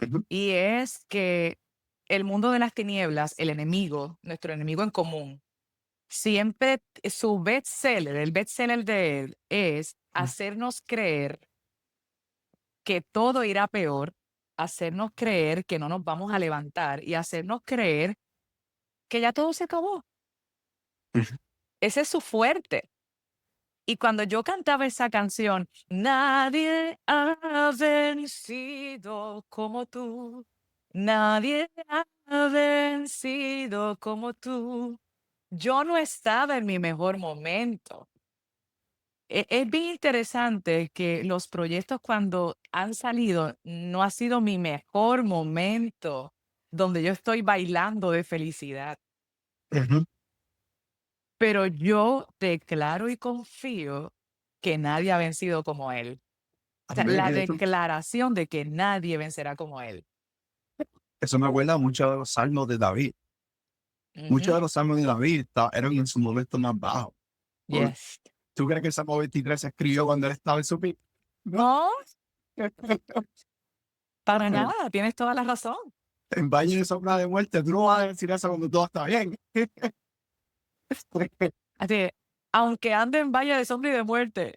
ujú, y es que el mundo de las tinieblas, el enemigo, nuestro enemigo en común, siempre su bestseller, el bestseller de él es hacernos creer que todo irá peor, hacernos creer que no nos vamos a levantar y hacernos creer que ya todo se acabó. ujú. Ese es su fuerte. Y cuando yo cantaba esa canción, nadie ha vencido como tú, nadie ha vencido como tú. Yo no estaba en mi mejor momento. Es bien interesante que los proyectos cuando han salido no ha sido mi mejor momento donde yo estoy bailando de felicidad, Ujú. pero yo declaro y confío que nadie ha vencido como él. O sea, Amén. la declaración de que nadie vencerá como él. Eso me acuerda mucho de los salmos de David. Muchos Ujú. de los salmos de David eran en su momento más bajos. Por- Yes. ¿Tú crees que el Salmo 23 se escribió cuando él estaba en su pico? No. No, para nada, tienes toda la razón. En Valle de Sombra de Muerte, tú no vas a decir eso cuando todo está bien. Así, aunque ande en valle de sombra y de muerte.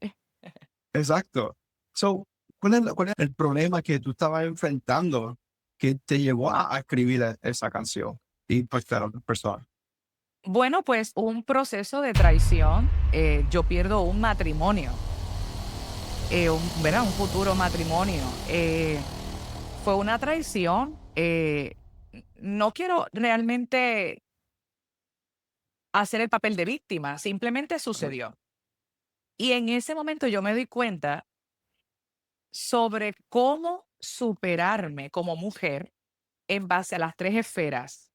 Exacto. So, ¿cuál es el problema que tú estabas enfrentando que te llevó a escribir esa canción y pues a otras personas? Bueno, pues un proceso de traición. Yo pierdo un matrimonio, ¿verdad? Un futuro matrimonio. Fue una traición. No quiero realmente hacer el papel de víctima, simplemente sucedió. Y en ese momento yo me di cuenta sobre cómo superarme como mujer en base a las tres esferas: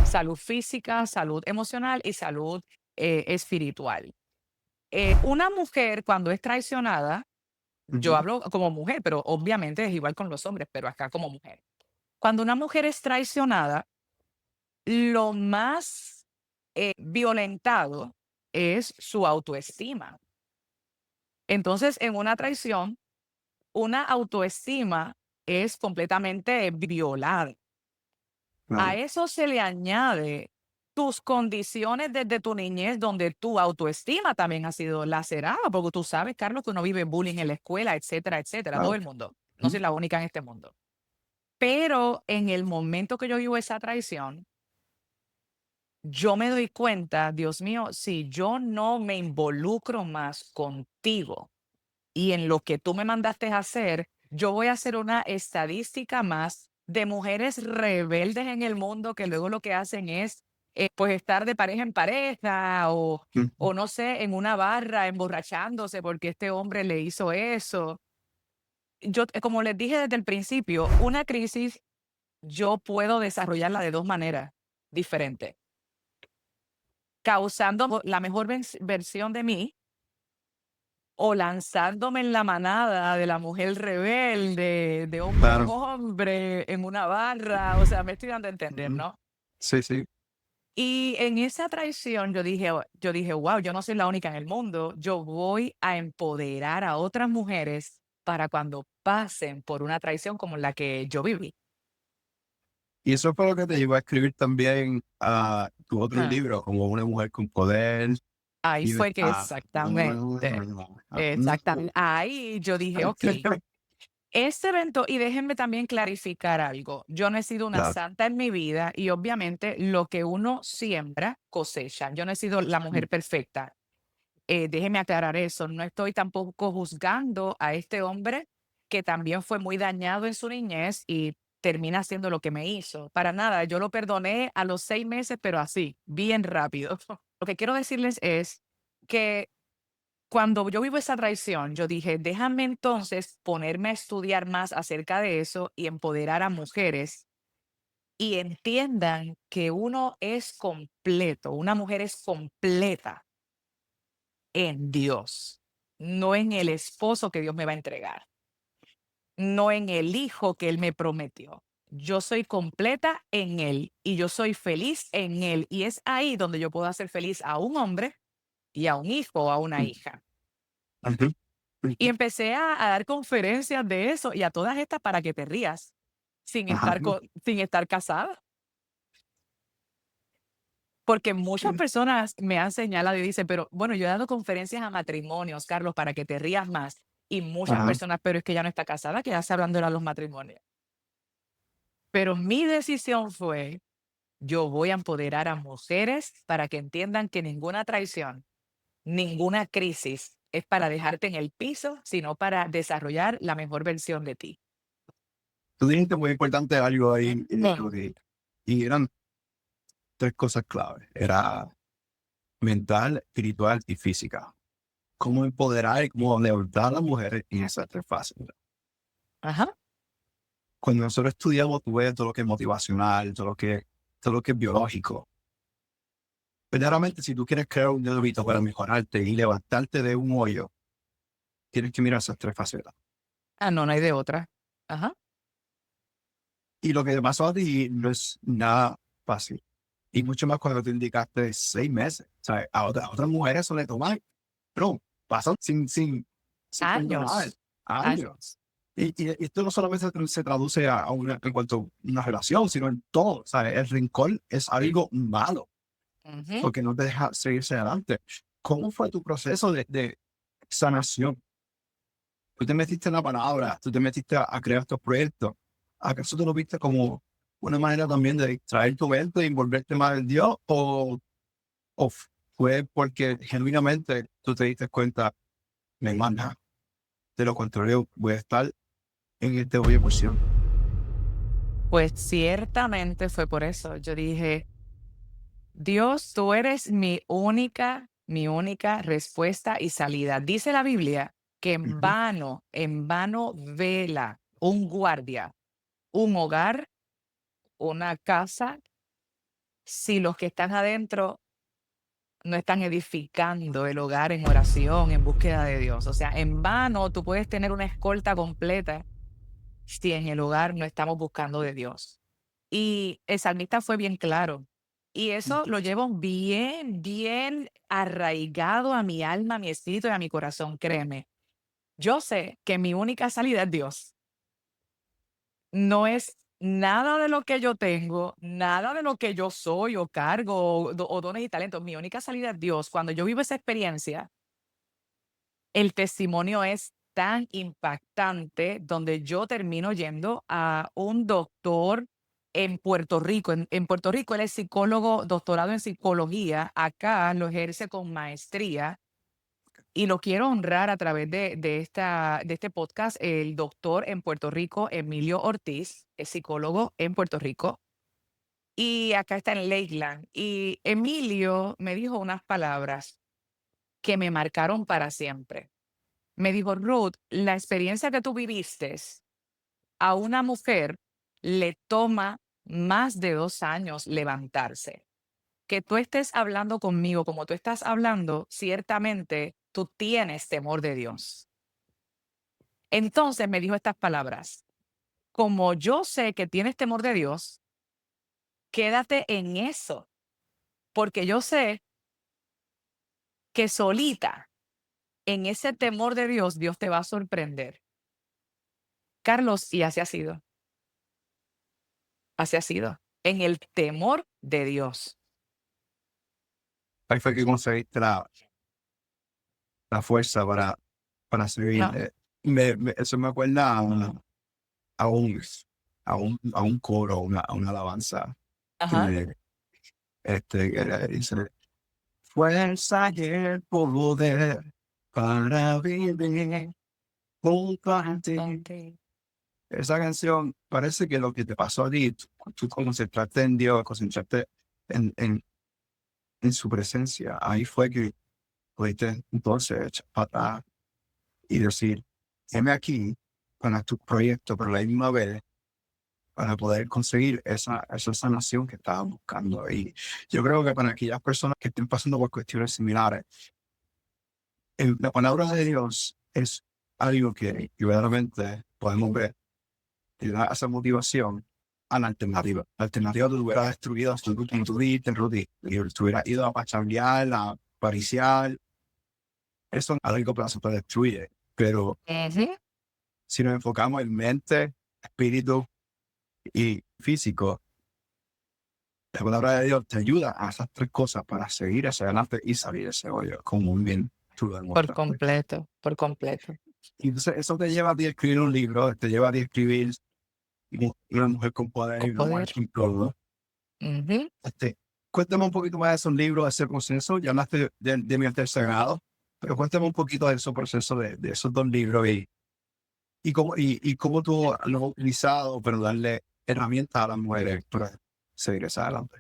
salud física, salud emocional y salud espiritual. Una mujer cuando es traicionada, yo Ujú, hablo como mujer, pero obviamente es igual con los hombres, pero acá como mujer. Cuando una mujer es traicionada, lo más violentado es su autoestima. Entonces, en una traición, una autoestima es completamente violada. A claro. eso se le añade tus condiciones desde tu niñez, donde tu autoestima también ha sido lacerada, porque tú sabes, Carlos, que uno vive bullying en la escuela, etcétera, etcétera, todo Claro. el mundo. No Ujú. soy la única en este mundo. Pero en el momento que yo vivo esa traición, yo me doy cuenta, Dios mío, si yo no me involucro más contigo y en lo que tú me mandaste a hacer, yo voy a hacer una estadística más de mujeres rebeldes en el mundo que luego lo que hacen es pues estar de pareja en pareja Ujú. o no sé, en una barra emborrachándose porque este hombre le hizo eso. Yo, como les dije desde el principio, una crisis yo puedo desarrollarla de dos maneras diferentes: causando la mejor versión de mí o lanzándome en la manada de la mujer rebelde, de hombre en Claro. hombre, en una barra, o sea, me estoy dando a entender, Ujú. ¿no? Sí, sí. Y en esa traición yo dije, wow, yo no soy la única en el mundo, yo voy a empoderar a otras mujeres para cuando pasen por una traición como la que yo viví. Y eso fue lo que te llevó a escribir también a tu otro Ah, libro, como Una mujer con poder. Ahí Y fue que exactamente, ahí yo dije, ok, este evento, y déjenme también clarificar algo. Yo no he sido una Claro. santa en mi vida y obviamente lo que uno siembra, cosecha. Yo no he sido la mujer perfecta. Déjeme aclarar eso. No estoy tampoco juzgando a este hombre que también fue muy dañado en su niñez y termina haciendo lo que me hizo. Para nada, yo lo perdoné a los 6 meses, pero así, bien rápido. Lo que quiero decirles es que cuando yo vivo esa traición, yo dije, déjame entonces ponerme a estudiar más acerca de eso y empoderar a mujeres y entiendan que uno es completo, una mujer es completa en Dios, no en el esposo que Dios me va a entregar, no en el hijo que Él me prometió. Yo soy completa en Él y yo soy feliz en Él. Y es ahí donde yo puedo hacer feliz a un hombre y a un hijo o a una hija. Ujú, Y ujú. empecé a dar conferencias de eso y a todas estas para que te rías Ajá. sin estar casada. Porque muchas personas me han señalado y dicen, pero bueno, yo he dado conferencias a matrimonios, Carlos, para que te rías más. Y muchas Ajá. personas, pero es que ya no está casada, que ya se hablando de los matrimonios. Pero mi decisión fue, yo voy a empoderar a mujeres para que entiendan que ninguna traición, ninguna crisis es para dejarte en el piso, sino para desarrollar la mejor versión de ti. Tú dijiste muy importante algo ahí, y eran tres cosas clave. Era mental, espiritual y física. Cómo empoderar y cómo levantar a las mujeres en esas tres fases. Ajá. Cuando nosotros estudiamos, tú ves todo lo que es motivacional, todo lo que es biológico. Verdaderamente, si tú quieres crear un hábito para mejorarte y levantarte de un hoyo, tienes que mirar esas tres facetas. Ah, no, no hay de otra. Ajá. Y lo que te pasó a ti no es nada fácil. Y mucho más cuando te indicaste 6 meses. O sea, a otras mujeres eso le toma, pero pasan sin perdonar. Años. Años. Años. Y esto no solamente se traduce a una, en cuanto a una relación, sino en todo. O sea, el rencor es algo malo, Ujú. porque no te deja seguirse adelante. ¿Cómo fue tu proceso de sanación? Tú te metiste en la palabra, tú te metiste a crear estos proyectos. ¿Acaso tú lo viste como una manera también de distraer tu mente y envolverte más en Dios? ¿O fue porque genuinamente tú te diste cuenta, me manda, de lo contrario voy a estar en este hoyo por siempre? Pues ciertamente fue por eso. Yo dije, Dios, tú eres mi única respuesta y salida. Dice la Biblia que Ujú. en vano vela un guardia, un hogar, una casa, si los que están adentro no están edificando el hogar en oración, en búsqueda de Dios. O sea, en vano tú puedes tener una escolta completa si en el hogar no estamos buscando de Dios. Y el salmista fue bien claro. Y eso lo llevo bien, bien arraigado a mi alma, a mi espíritu y a mi corazón, créeme. Yo sé que mi única salida es Dios. No es nada de lo que yo tengo, nada de lo que yo soy o cargo o dones y talentos. Mi única salida es Dios. Cuando yo vivo esa experiencia, el testimonio es tan impactante donde yo termino yendo a un doctor en Puerto Rico. En Puerto Rico él es psicólogo, doctorado en psicología. Acá lo ejerce con maestría y lo quiero honrar a través de este podcast. El doctor en Puerto Rico, Emilio Ortiz, es psicólogo en Puerto Rico. Y acá está en Lakeland. Y Emilio me dijo unas palabras que me marcaron para siempre. Me dijo, Ruth, la experiencia que tú viviste a una mujer le toma más de 2 años levantarse. Que tú estés hablando conmigo como tú estás hablando, ciertamente tú tienes temor de Dios. Entonces me dijo estas palabras, como yo sé que tienes temor de Dios, quédate en eso, porque yo sé que solita, en ese temor de Dios, Dios te va a sorprender. Carlos, y así ha sido. Así ha sido, en el temor de Dios. Ahí fue que conseguiste la fuerza para seguir. No, Eso me acuerda a un, a un coro, a una alabanza. ajá, Que dice, fuerza y el poder para vivir junto a ti. Contigo. Esa canción parece que lo que te pasó a ti, tú concentraste en Dios, concentraste en, en, en su presencia. Ahí fue que pudiste entonces echar para atrás y decir, heme aquí para tu proyecto, pero a la misma vez para poder conseguir esa sanación que estaban buscando. Y yo creo que para aquellas personas que estén pasando por cuestiones similares, la palabra de Dios es algo que verdaderamente podemos ver y da esa motivación a la alternativa. La alternativa te hubiera destruido como tú dijiste, Rudy, y te hubiera ido a pachanguear, a pariciar. Eso a largo plazo te destruye. Pero Ujú. si nos enfocamos en mente, espíritu y físico, la palabra de Dios te ayuda a esas tres cosas para seguir hacia adelante y salir de ese hoyo, como muy bien tú lo Por demuestras. completo, por completo. Y entonces eso te lleva a ti a escribir un libro, te lleva a ti a escribir Una mujer con poder y Con una mujer poder. sin todo. Ujú. Cuéntame un poquito más de esos libros, de ese proceso. Ya hablaste de mi tercer grado, pero cuéntame un poquito de ese proceso de esos dos libros y cómo tú lo has utilizado para darle herramientas a las mujeres para seguir hacia adelante.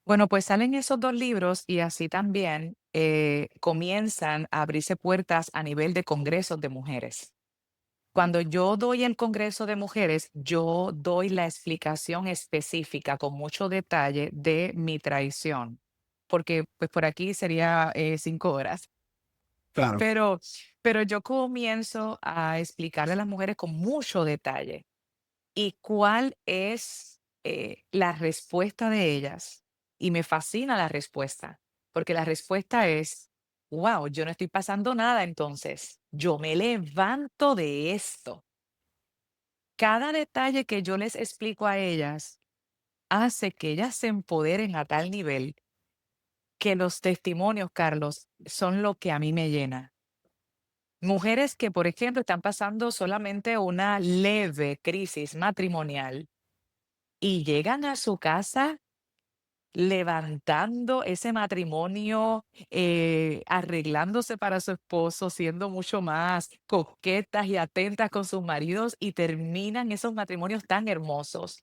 Bueno, pues salen esos 2 libros y así también, comienzan a abrirse puertas a nivel de congresos de mujeres. Cuando yo doy el congreso de mujeres, yo doy la explicación específica con mucho detalle de mi traición, porque, pues, por aquí sería, 5 horas. Claro, Pero pero yo comienzo a explicarle a las mujeres con mucho detalle, y cuál es, la respuesta de ellas. Y me fascina la respuesta, porque la respuesta es: "Guau, yo no estoy pasando nada entonces, yo me levanto de esto". Cada detalle que yo les explico a ellas hace que ellas se empoderen a tal nivel que los testimonios, Carlos, son lo que a mí me llena. Mujeres que, por ejemplo, están pasando solamente una leve crisis matrimonial y llegan a su casa levantando ese matrimonio, arreglándose para su esposo, siendo mucho más coquetas y atentas con sus maridos y terminan esos matrimonios tan hermosos.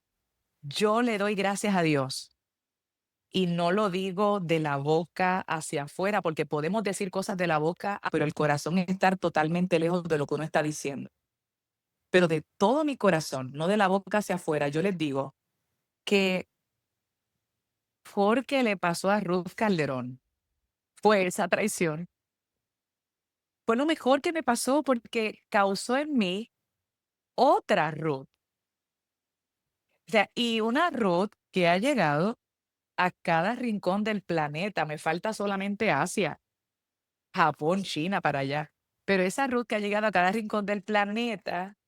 Yo le doy gracias a Dios y no lo digo de la boca hacia afuera, porque podemos decir cosas de la boca, pero el corazón estar totalmente lejos de lo que uno está diciendo. Pero de todo mi corazón, no de la boca hacia afuera, yo les digo que porque le pasó a Ruth Calderón fue esa traición. Fue lo mejor que me pasó porque causó en mí otra Ruth. O sea, y una Ruth que ha llegado a cada rincón del planeta. Me falta solamente Asia, Japón, China para allá. Pero esa Ruth que ha llegado a cada rincón del planeta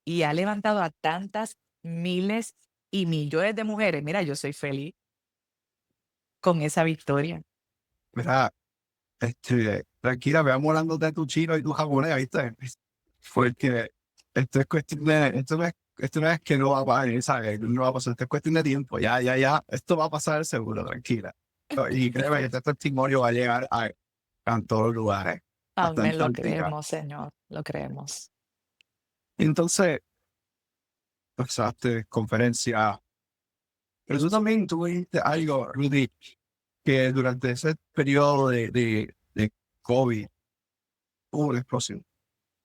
y ha levantado a tantas miles y millones de mujeres. Mira, yo soy feliz con esa victoria. mira, tranquila, veamos hablando de tu chino y tu japonés, ¿viste? Porque esto es cuestión esto no es que no va a pasar, ¿sabes? No va a pasar, esto es cuestión de tiempo, ya, esto va a pasar seguro, tranquila. Y créeme que este testimonio va a llegar a todos los lugares, hasta Amén, lo Antártica. creemos, Señor, lo creemos. Entonces, pasaste conferencia, pero tú también tuviste algo, Rudy, que durante ese periodo de COVID hubo una explosión,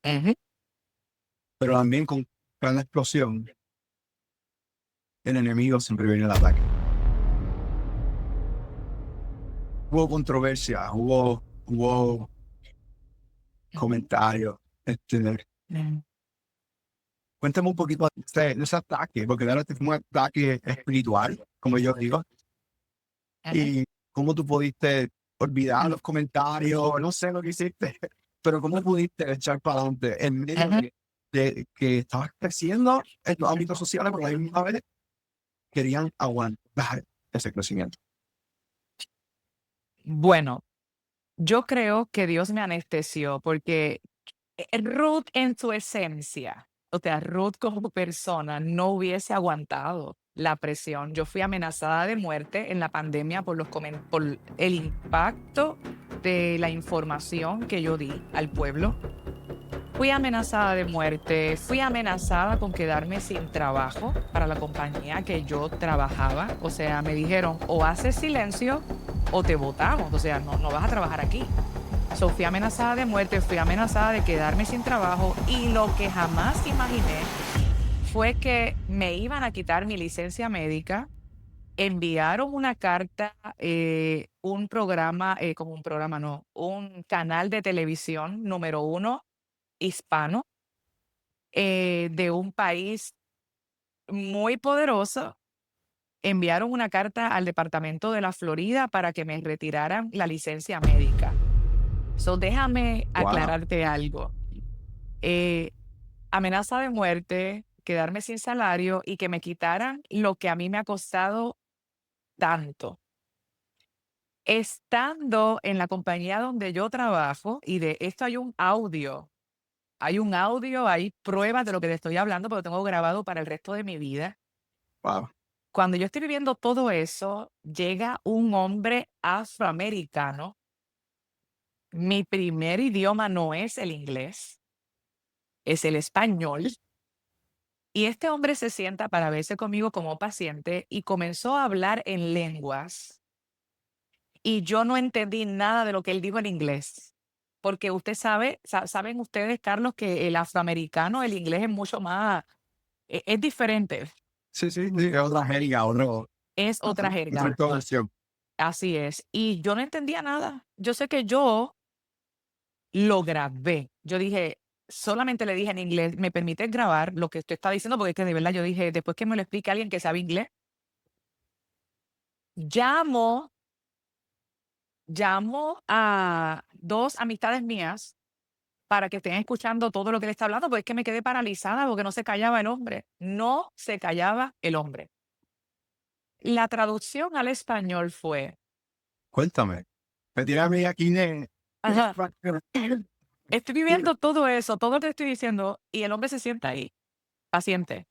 Ujú. pero también con cada explosión el enemigo siempre viene al ataque. Hubo controversia, hubo comentarios. Mm. Cuéntame un poquito de ese ataque, porque claro, este fue un ataque espiritual, como yo digo, Ujú. y cómo tú pudiste olvidar los comentarios, no sé lo que hiciste, pero cómo pudiste echar para adelante en medio Ujú. de que estabas creciendo en los ámbitos sociales, pero a la misma vez querían aguantar ese crecimiento. Bueno, yo creo que Dios me anestesió porque Ruth en su esencia, o sea, Ruth como persona no hubiese aguantado. la presión. Yo fui amenazada de muerte en la pandemia por el impacto de la información que yo di al pueblo. Fui amenazada de muerte, fui amenazada con quedarme sin trabajo para la compañía que yo trabajaba. O sea, me dijeron, o haces silencio o te botamos. O sea, no vas a trabajar aquí. So, fui amenazada de muerte, fui amenazada de quedarme sin trabajo y lo que jamás imaginé fue que me iban a quitar mi licencia médica. Enviaron una carta, un programa, como un programa, no, un canal de televisión número 1 hispano, de un país muy poderoso. Enviaron una carta al departamento de la Florida para que me retiraran la licencia médica. So, déjame Wow. aclararte algo. Eh, amenaza de muerte, quedarme sin salario y que me quitaran lo que a mí me ha costado tanto. Estando en la compañía donde yo trabajo, y de esto hay pruebas de lo que te estoy hablando, pero lo tengo grabado para el resto de mi vida. Wow. Cuando yo estoy viviendo todo eso, llega un hombre afroamericano. Mi primer idioma no es el inglés, es el español. Y este hombre se sienta para verse conmigo como paciente y comenzó a hablar en lenguas. Y yo no entendí nada de lo que él dijo en inglés. Porque usted saben ustedes, Carlos, que el afroamericano, el inglés es mucho más, es diferente, Sí, sí, sí, es otra jerga, es otra otra jerga. entonación. Así es. Y yo no entendía nada. Yo sé que yo lo grabé. Yo dije, solamente le dije en inglés, ¿me permites grabar lo que usted está diciendo? Porque es que de verdad yo dije, después que me lo explique alguien que sabe inglés, llamo a 2 amistades mías para que estén escuchando todo lo que él está hablando, porque es que me quedé paralizada porque no se callaba el hombre. No se callaba el hombre. La traducción al español fue, Cuéntame. Me tiene a mí aquí de... ajá, estoy viviendo todo eso, todo lo que estoy diciendo, y el hombre se sienta ahí, paciente.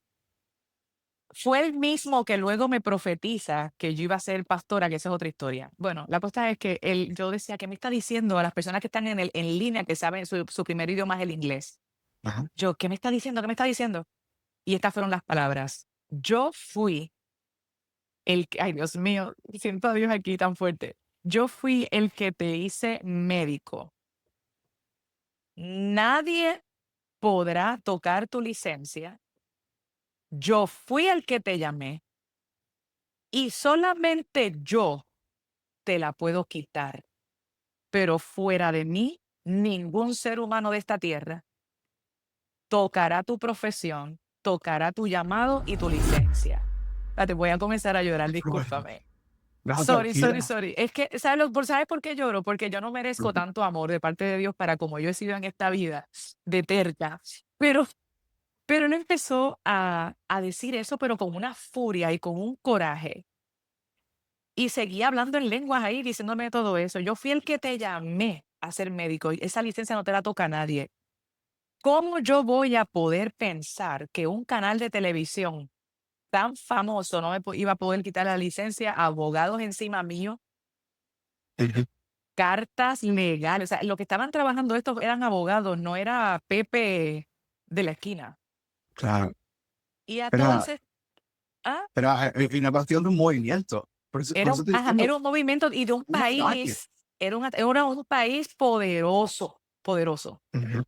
Fue el mismo que luego me profetiza que yo iba a ser pastora, que esa es otra historia. Bueno, la cosa es que yo decía, ¿qué me está diciendo a las personas que están en línea, que saben su primer idioma es el inglés? Ajá. Yo, ¿qué me está diciendo? ¿Qué me está diciendo? Y estas fueron las palabras. Yo fui ay Dios mío, siento a Dios aquí tan fuerte. Yo fui el que te hice médico. Nadie podrá tocar tu licencia. Yo fui el que te llamé y solamente yo te la puedo quitar. Pero fuera de mí, ningún ser humano de esta tierra tocará tu profesión, tocará tu llamado y tu licencia. Te voy a comenzar a llorar, discúlpame. No, Sorry, sorry, tranquila. sorry. Es que, ¿sabes por qué lloro? Porque yo no merezco tanto amor de parte de Dios para como yo he sido en esta vida de terca. Pero, pero él empezó a decir eso, pero con una furia y con un coraje. Y seguía hablando en lenguas ahí, diciéndome todo eso. Yo fui el que te llamé a ser médico y esa licencia no te la toca a nadie. ¿Cómo yo voy a poder pensar que un canal de televisión tan famoso no iba a poder quitar la licencia a abogados encima mío? Ujú. Cartas legales. O sea, lo que estaban trabajando estos eran abogados, no era Pepe de la esquina. Claro. Y Pero, entonces, ah, pero es una cuestión de un movimiento. Por eso te entiendo. era un movimiento y de un Nadie. país, era un país poderoso, poderoso. Ujú.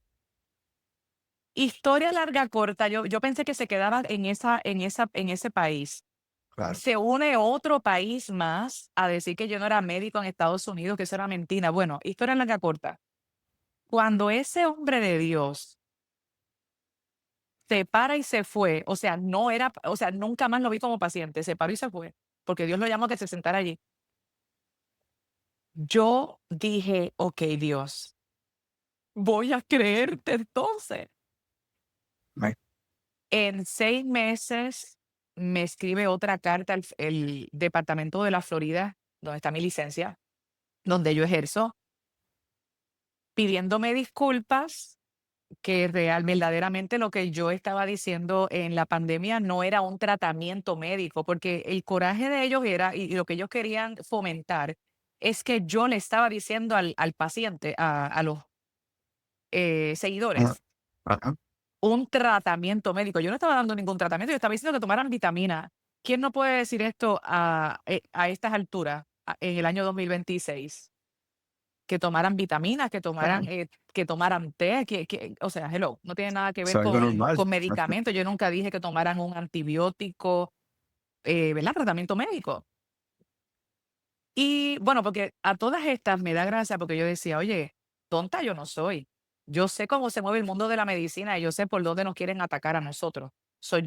Historia larga, corta, yo pensé que se quedaba en ese país. Claro. Se une otro país más a decir que yo no era médico en Estados Unidos, que eso era mentira. Bueno, historia larga, corta. Cuando ese hombre de Dios se para y se fue, o sea, nunca más lo vi como paciente, se paró y se fue, porque Dios lo llamó a que se sentara allí. Yo dije, ok, Dios, voy a creerte entonces. Right. En 6 meses me escribe otra carta el departamento de la Florida, donde está mi licencia, donde yo ejerzo, pidiéndome disculpas que verdaderamente lo que yo estaba diciendo en la pandemia no era un tratamiento médico, porque el coraje de ellos era, y lo que ellos querían fomentar, es que yo le estaba diciendo al paciente, a los Ajá. seguidores, Ajá. un tratamiento médico. Yo no estaba dando ningún tratamiento, yo estaba diciendo que tomaran vitamina. ¿Quién no puede decir esto a estas alturas, en el año 2026? Que tomaran vitaminas, Claro. que tomaran té, o sea, hello, no tiene nada que Eso ver es algo con, normal. con medicamentos. Yo nunca dije que tomaran un antibiótico, ¿verdad? Tratamiento médico. Y bueno, porque a todas estas me da gracia porque yo decía, oye, tonta yo no soy. Yo sé cómo se mueve el mundo de la medicina y yo sé por dónde nos quieren atacar a nosotros.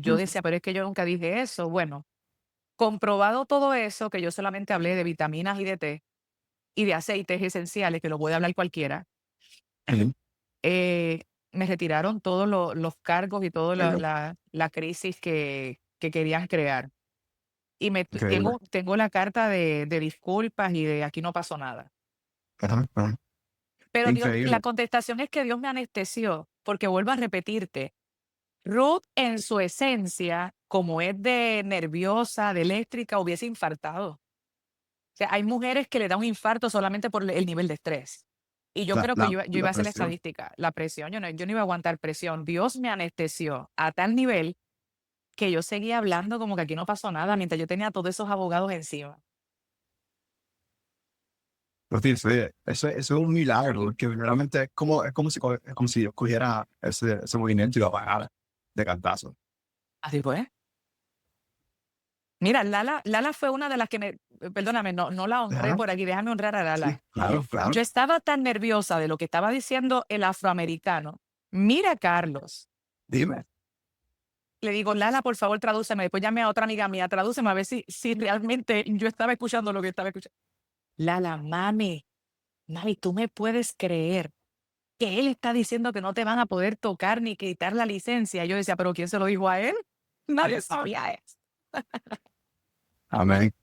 Yo Ujú. decía, pero es que yo nunca dije eso. Bueno, comprobado todo eso, que yo solamente hablé de vitaminas y de té y de aceites esenciales, que lo puede hablar cualquiera, Ujú. eh, me retiraron todos los cargos y toda la, Bueno, la crisis que querían crear. Y increíble. tengo la carta de disculpas y de aquí no pasó nada. Ajá, ajá. Pero Dios, la Increíble. contestación es que Dios me anestesió, porque vuelvo a repetirte, Ruth en su esencia, como es de nerviosa, de eléctrica, hubiese infartado. O sea, hay mujeres que le da un infarto solamente por el nivel de estrés. Y yo La, creo que la, yo la iba a hacer la presión. estadística, la presión, yo no iba a aguantar presión. Dios me anestesió a tal nivel que yo seguía hablando como que aquí no pasó nada mientras yo tenía a todos esos abogados encima. Pero sí, eso es un milagro, porque realmente es como si Dios cogiera ese movimiento y lo apagara de cantazo. Así fue. Mira, Lala fue una de las que perdóname, no la honré Ajá. por aquí, déjame honrar a Sí, Lala. claro, claro. Yo estaba tan nerviosa de lo que estaba diciendo el afroamericano. Mira, Carlos, Dime. le digo, Lala, por favor, tradúceme. Después llamé a otra amiga mía, tradúceme a ver si realmente yo estaba escuchando lo que estaba escuchando. Lala, mami, tú me puedes creer que él está diciendo que no te van a poder tocar ni quitar la licencia. Yo decía, ¿pero quién se lo dijo a él? Nadie sabía eso. Amén.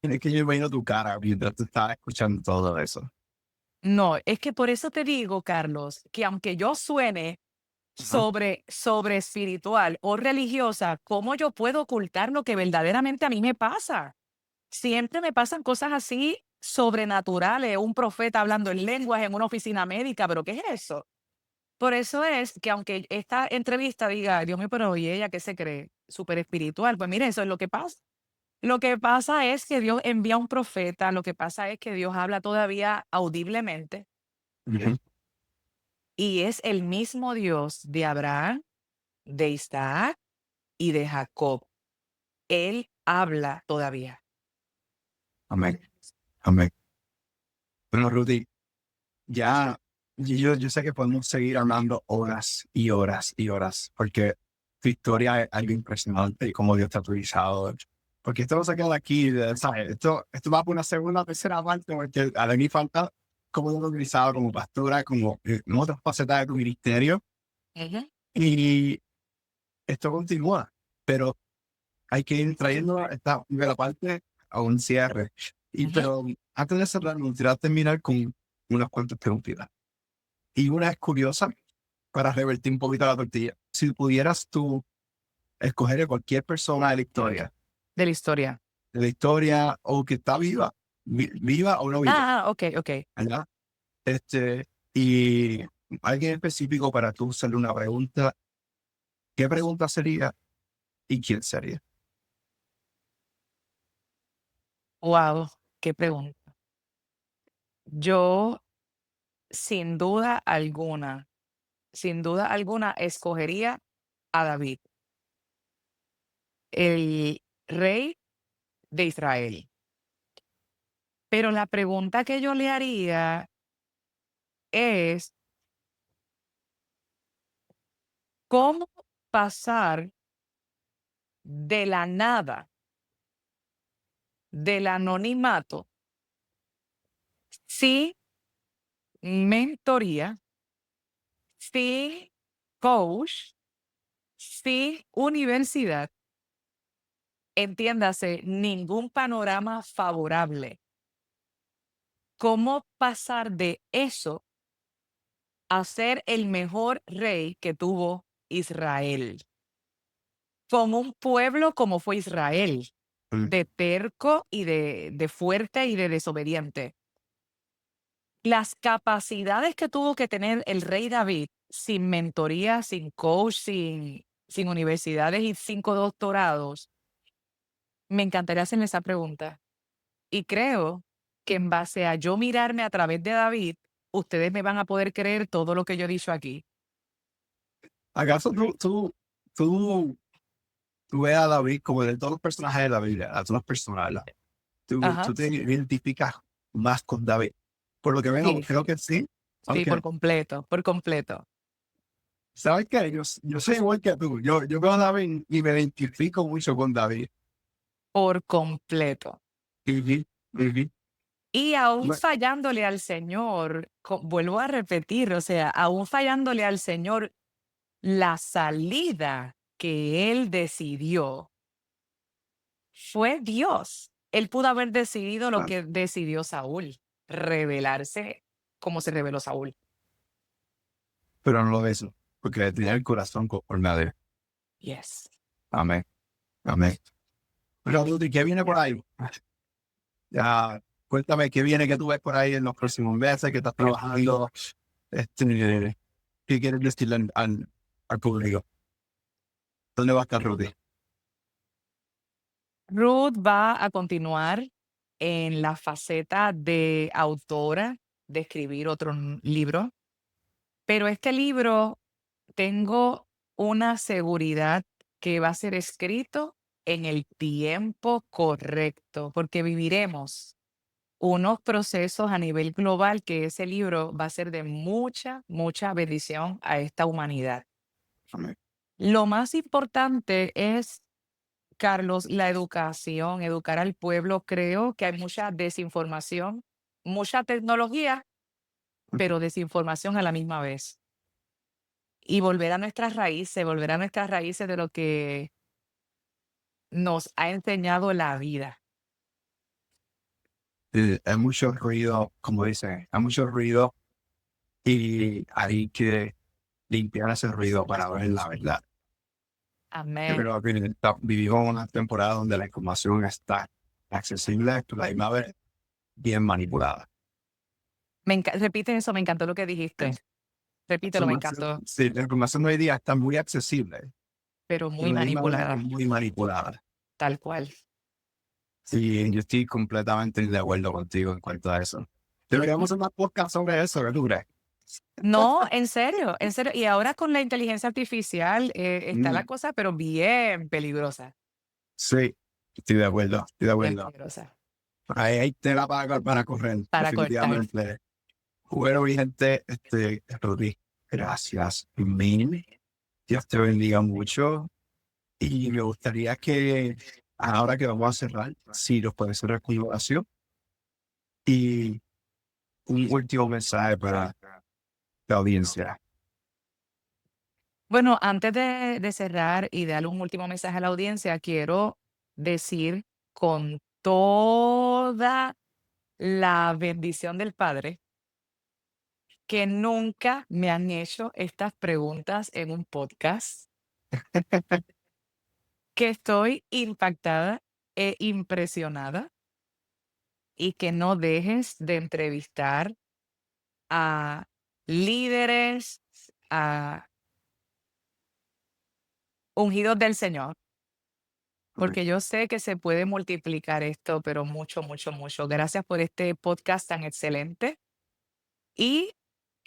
Es que yo imagino tu cara mientras tú estabas escuchando todo eso. No, es que por eso te digo, Carlos, que aunque yo suene Ajá. sobre espiritual o religiosa, ¿cómo yo puedo ocultar lo que verdaderamente a mí me pasa? Siempre me pasan cosas así sobrenaturales, un profeta hablando en lenguas en una oficina médica, pero ¿qué es eso? Por eso es que aunque esta entrevista diga, Dios mío, pero ¿y ella qué se cree? Súper espiritual. Pues mire, eso es lo que pasa. Lo que pasa es que Dios envía un profeta, lo que pasa es que Dios habla todavía audiblemente Ujú. y es el mismo Dios de Abraham, de Isaac y de Jacob. Él habla todavía. Amén. Amén. Bueno, Rudy, ya, yo sé que podemos seguir hablando horas y horas y horas, porque tu historia es algo impresionante y cómo Dios te ha utilizado. Porque esto no se queda aquí, ¿sabes? Esto va por una segunda, tercera parte, porque a mí falta cómo Dios te ha utilizado como pastora, como en otras facetas de tu ministerio, Ujú, y esto continúa, pero hay que ir trayendo esta primera parte a un cierre. ujú. Pero antes de cerrar, me gustaría terminar con unas cuantas preguntas. Y una es curiosa para revertir un poquito la tortilla. Si pudieras tú escoger a cualquier persona De la historia. de la historia o que está viva, viva o no viva, Ok, ok. ¿verdad? Y alguien específico para tú hacerle una pregunta, ¿qué pregunta sería y quién sería? Wow, qué pregunta. Yo, sin duda alguna, escogería a David, el rey de Israel. Pero la pregunta que yo le haría es, ¿cómo pasar de la nada, del anonimato, sí, mentoría, sí, coach, sí, universidad, entiéndase, ningún panorama favorable? ¿Cómo pasar de eso a ser el mejor rey que tuvo Israel. Con un pueblo como fue Israel, Mm. de terco y de fuerte y de desobediente. Las capacidades que tuvo que tener el rey David sin mentoría, sin coach, sin universidades y 5 doctorados, me encantaría hacerle esa pregunta. Y creo que en base a yo mirarme a través de David, ustedes me van a poder creer todo lo que yo he dicho aquí. ¿Acaso tú ves a David como de todos los personajes de la Biblia, a todos los personajes? Tú Ajá. te identificas más con David. Por lo que veo, Sí, creo que sí. sí, Ok. por completo, por completo, ¿Sabes qué? Yo soy igual que tú. Yo veo a David y me identifico mucho con David. por completo. Ujú, ujú. Y aún Bueno, fallándole al Señor, vuelvo a repetir, o sea, aún fallándole al Señor, la salida que él decidió fue Dios. Él pudo haber decidido lo ah, que decidió Saúl, rebelarse como se rebeló Saúl. pero no lo ves, porque tenía el corazón conforme a Dios. Yes. Amén. Amén. Pero, Rudy, ¿qué viene por ahí? Ya, cuéntame qué viene que tú ves por ahí en los próximos meses, que estás trabajando. ¿Qué quieres decirle al público? ¿Dónde va a estar Rudy? Ruth va a continuar en la faceta de autora, de escribir otro libro, pero este libro tengo una seguridad que va a ser escrito en el tiempo correcto, porque viviremos unos procesos a nivel global que ese libro va a ser de mucha, mucha bendición a esta humanidad. Amén. Lo más importante es, Carlos, la educación, educar al pueblo. Creo que hay mucha desinformación, mucha tecnología, pero desinformación a la misma vez. Y volver a nuestras raíces de lo que nos ha enseñado la vida. Hay mucho ruido, como dicen, hay mucho ruido y hay que limpiar ese ruido para ver la verdad. Yo Amén. creo que vivimos una temporada donde la información está accesible, pero a la misma vez bien manipulada. Repite eso, me encantó lo que dijiste. Repítelo, me encantó, Sí, la información de hoy día está muy accesible, pero pero muy a la misma vez es manipulada, muy manipulada. tal cual. Sí, yo estoy completamente de acuerdo contigo en cuanto a eso. Deberíamos hacer más podcast sobre eso, ¿qué tú crees? No, en serio, en serio. Y ahora con la inteligencia artificial está la Mm, cosa, pero bien peligrosa, sí, estoy de acuerdo, estoy de bien acuerdo. peligrosa. Ahí hay tela para correr, Para cortar. definitivamente. Bueno, mi gente, Rudy, gracias mil. Dios te bendiga mucho. Y me gustaría que, ahora que vamos a cerrar, si nos puedes cerrar con oración y un último mensaje para la audiencia. Bueno, antes de cerrar y darle un último mensaje a la audiencia, quiero decir con toda la bendición del Padre que nunca me han hecho estas preguntas en un podcast, que estoy impactada e impresionada y que no dejes de entrevistar a líderes, a ungidos del Señor, porque yo sé que se puede multiplicar esto, pero mucho, mucho, mucho. Gracias por este podcast tan excelente. Y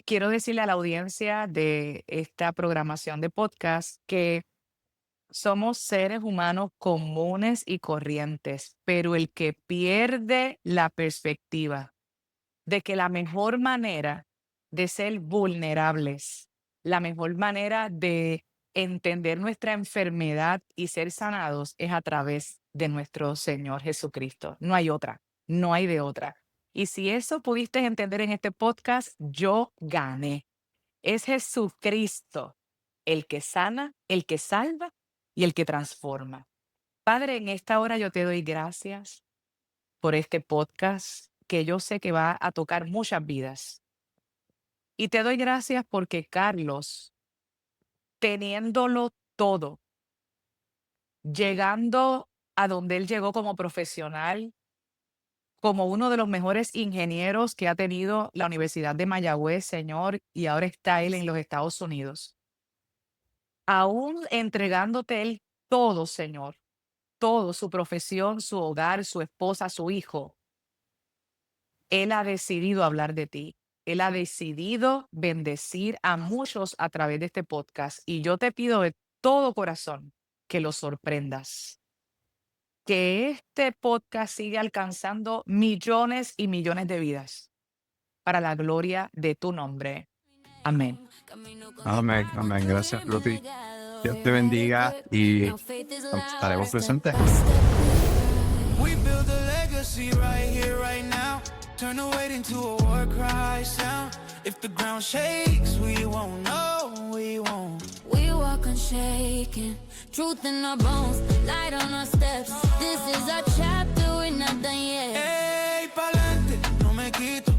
quiero decirle a la audiencia de esta programación de podcast que somos seres humanos comunes y corrientes, pero el que pierde la perspectiva de que la mejor manera de ser vulnerables, la mejor manera de entender nuestra enfermedad y ser sanados es a través de nuestro Señor Jesucristo. No hay otra, no hay de otra. Y si eso pudiste entender en este podcast, yo gané. Es Jesucristo el que sana, el que salva y el que transforma. Padre, en esta hora yo te doy gracias por este podcast que yo sé que va a tocar muchas vidas. Y te doy gracias porque Carlos, teniéndolo todo, llegando a donde él llegó como profesional, como uno de los mejores ingenieros que ha tenido la Universidad de Mayagüez, Señor, y ahora está él en los Estados Unidos. Aún entregándote él todo, Señor, todo, su profesión, su hogar, su esposa, su hijo, él ha decidido hablar de ti. Él ha decidido bendecir a muchos a través de este podcast. Y yo te pido de todo corazón que lo sorprendas. Que este podcast siga alcanzando millones y millones de vidas para la gloria de tu nombre. Amén. Amén, amén. Gracias, Ruti. Dios te bendiga y estaremos presentes. We build a legacy right here, right now. Turn the weight into a war cry sound. If the ground shakes, we won't know, we won't. We walk unshaken, truth in our bones, light on our steps. This is our chapter, we're not done yet. Hey, pa'lante, no me quito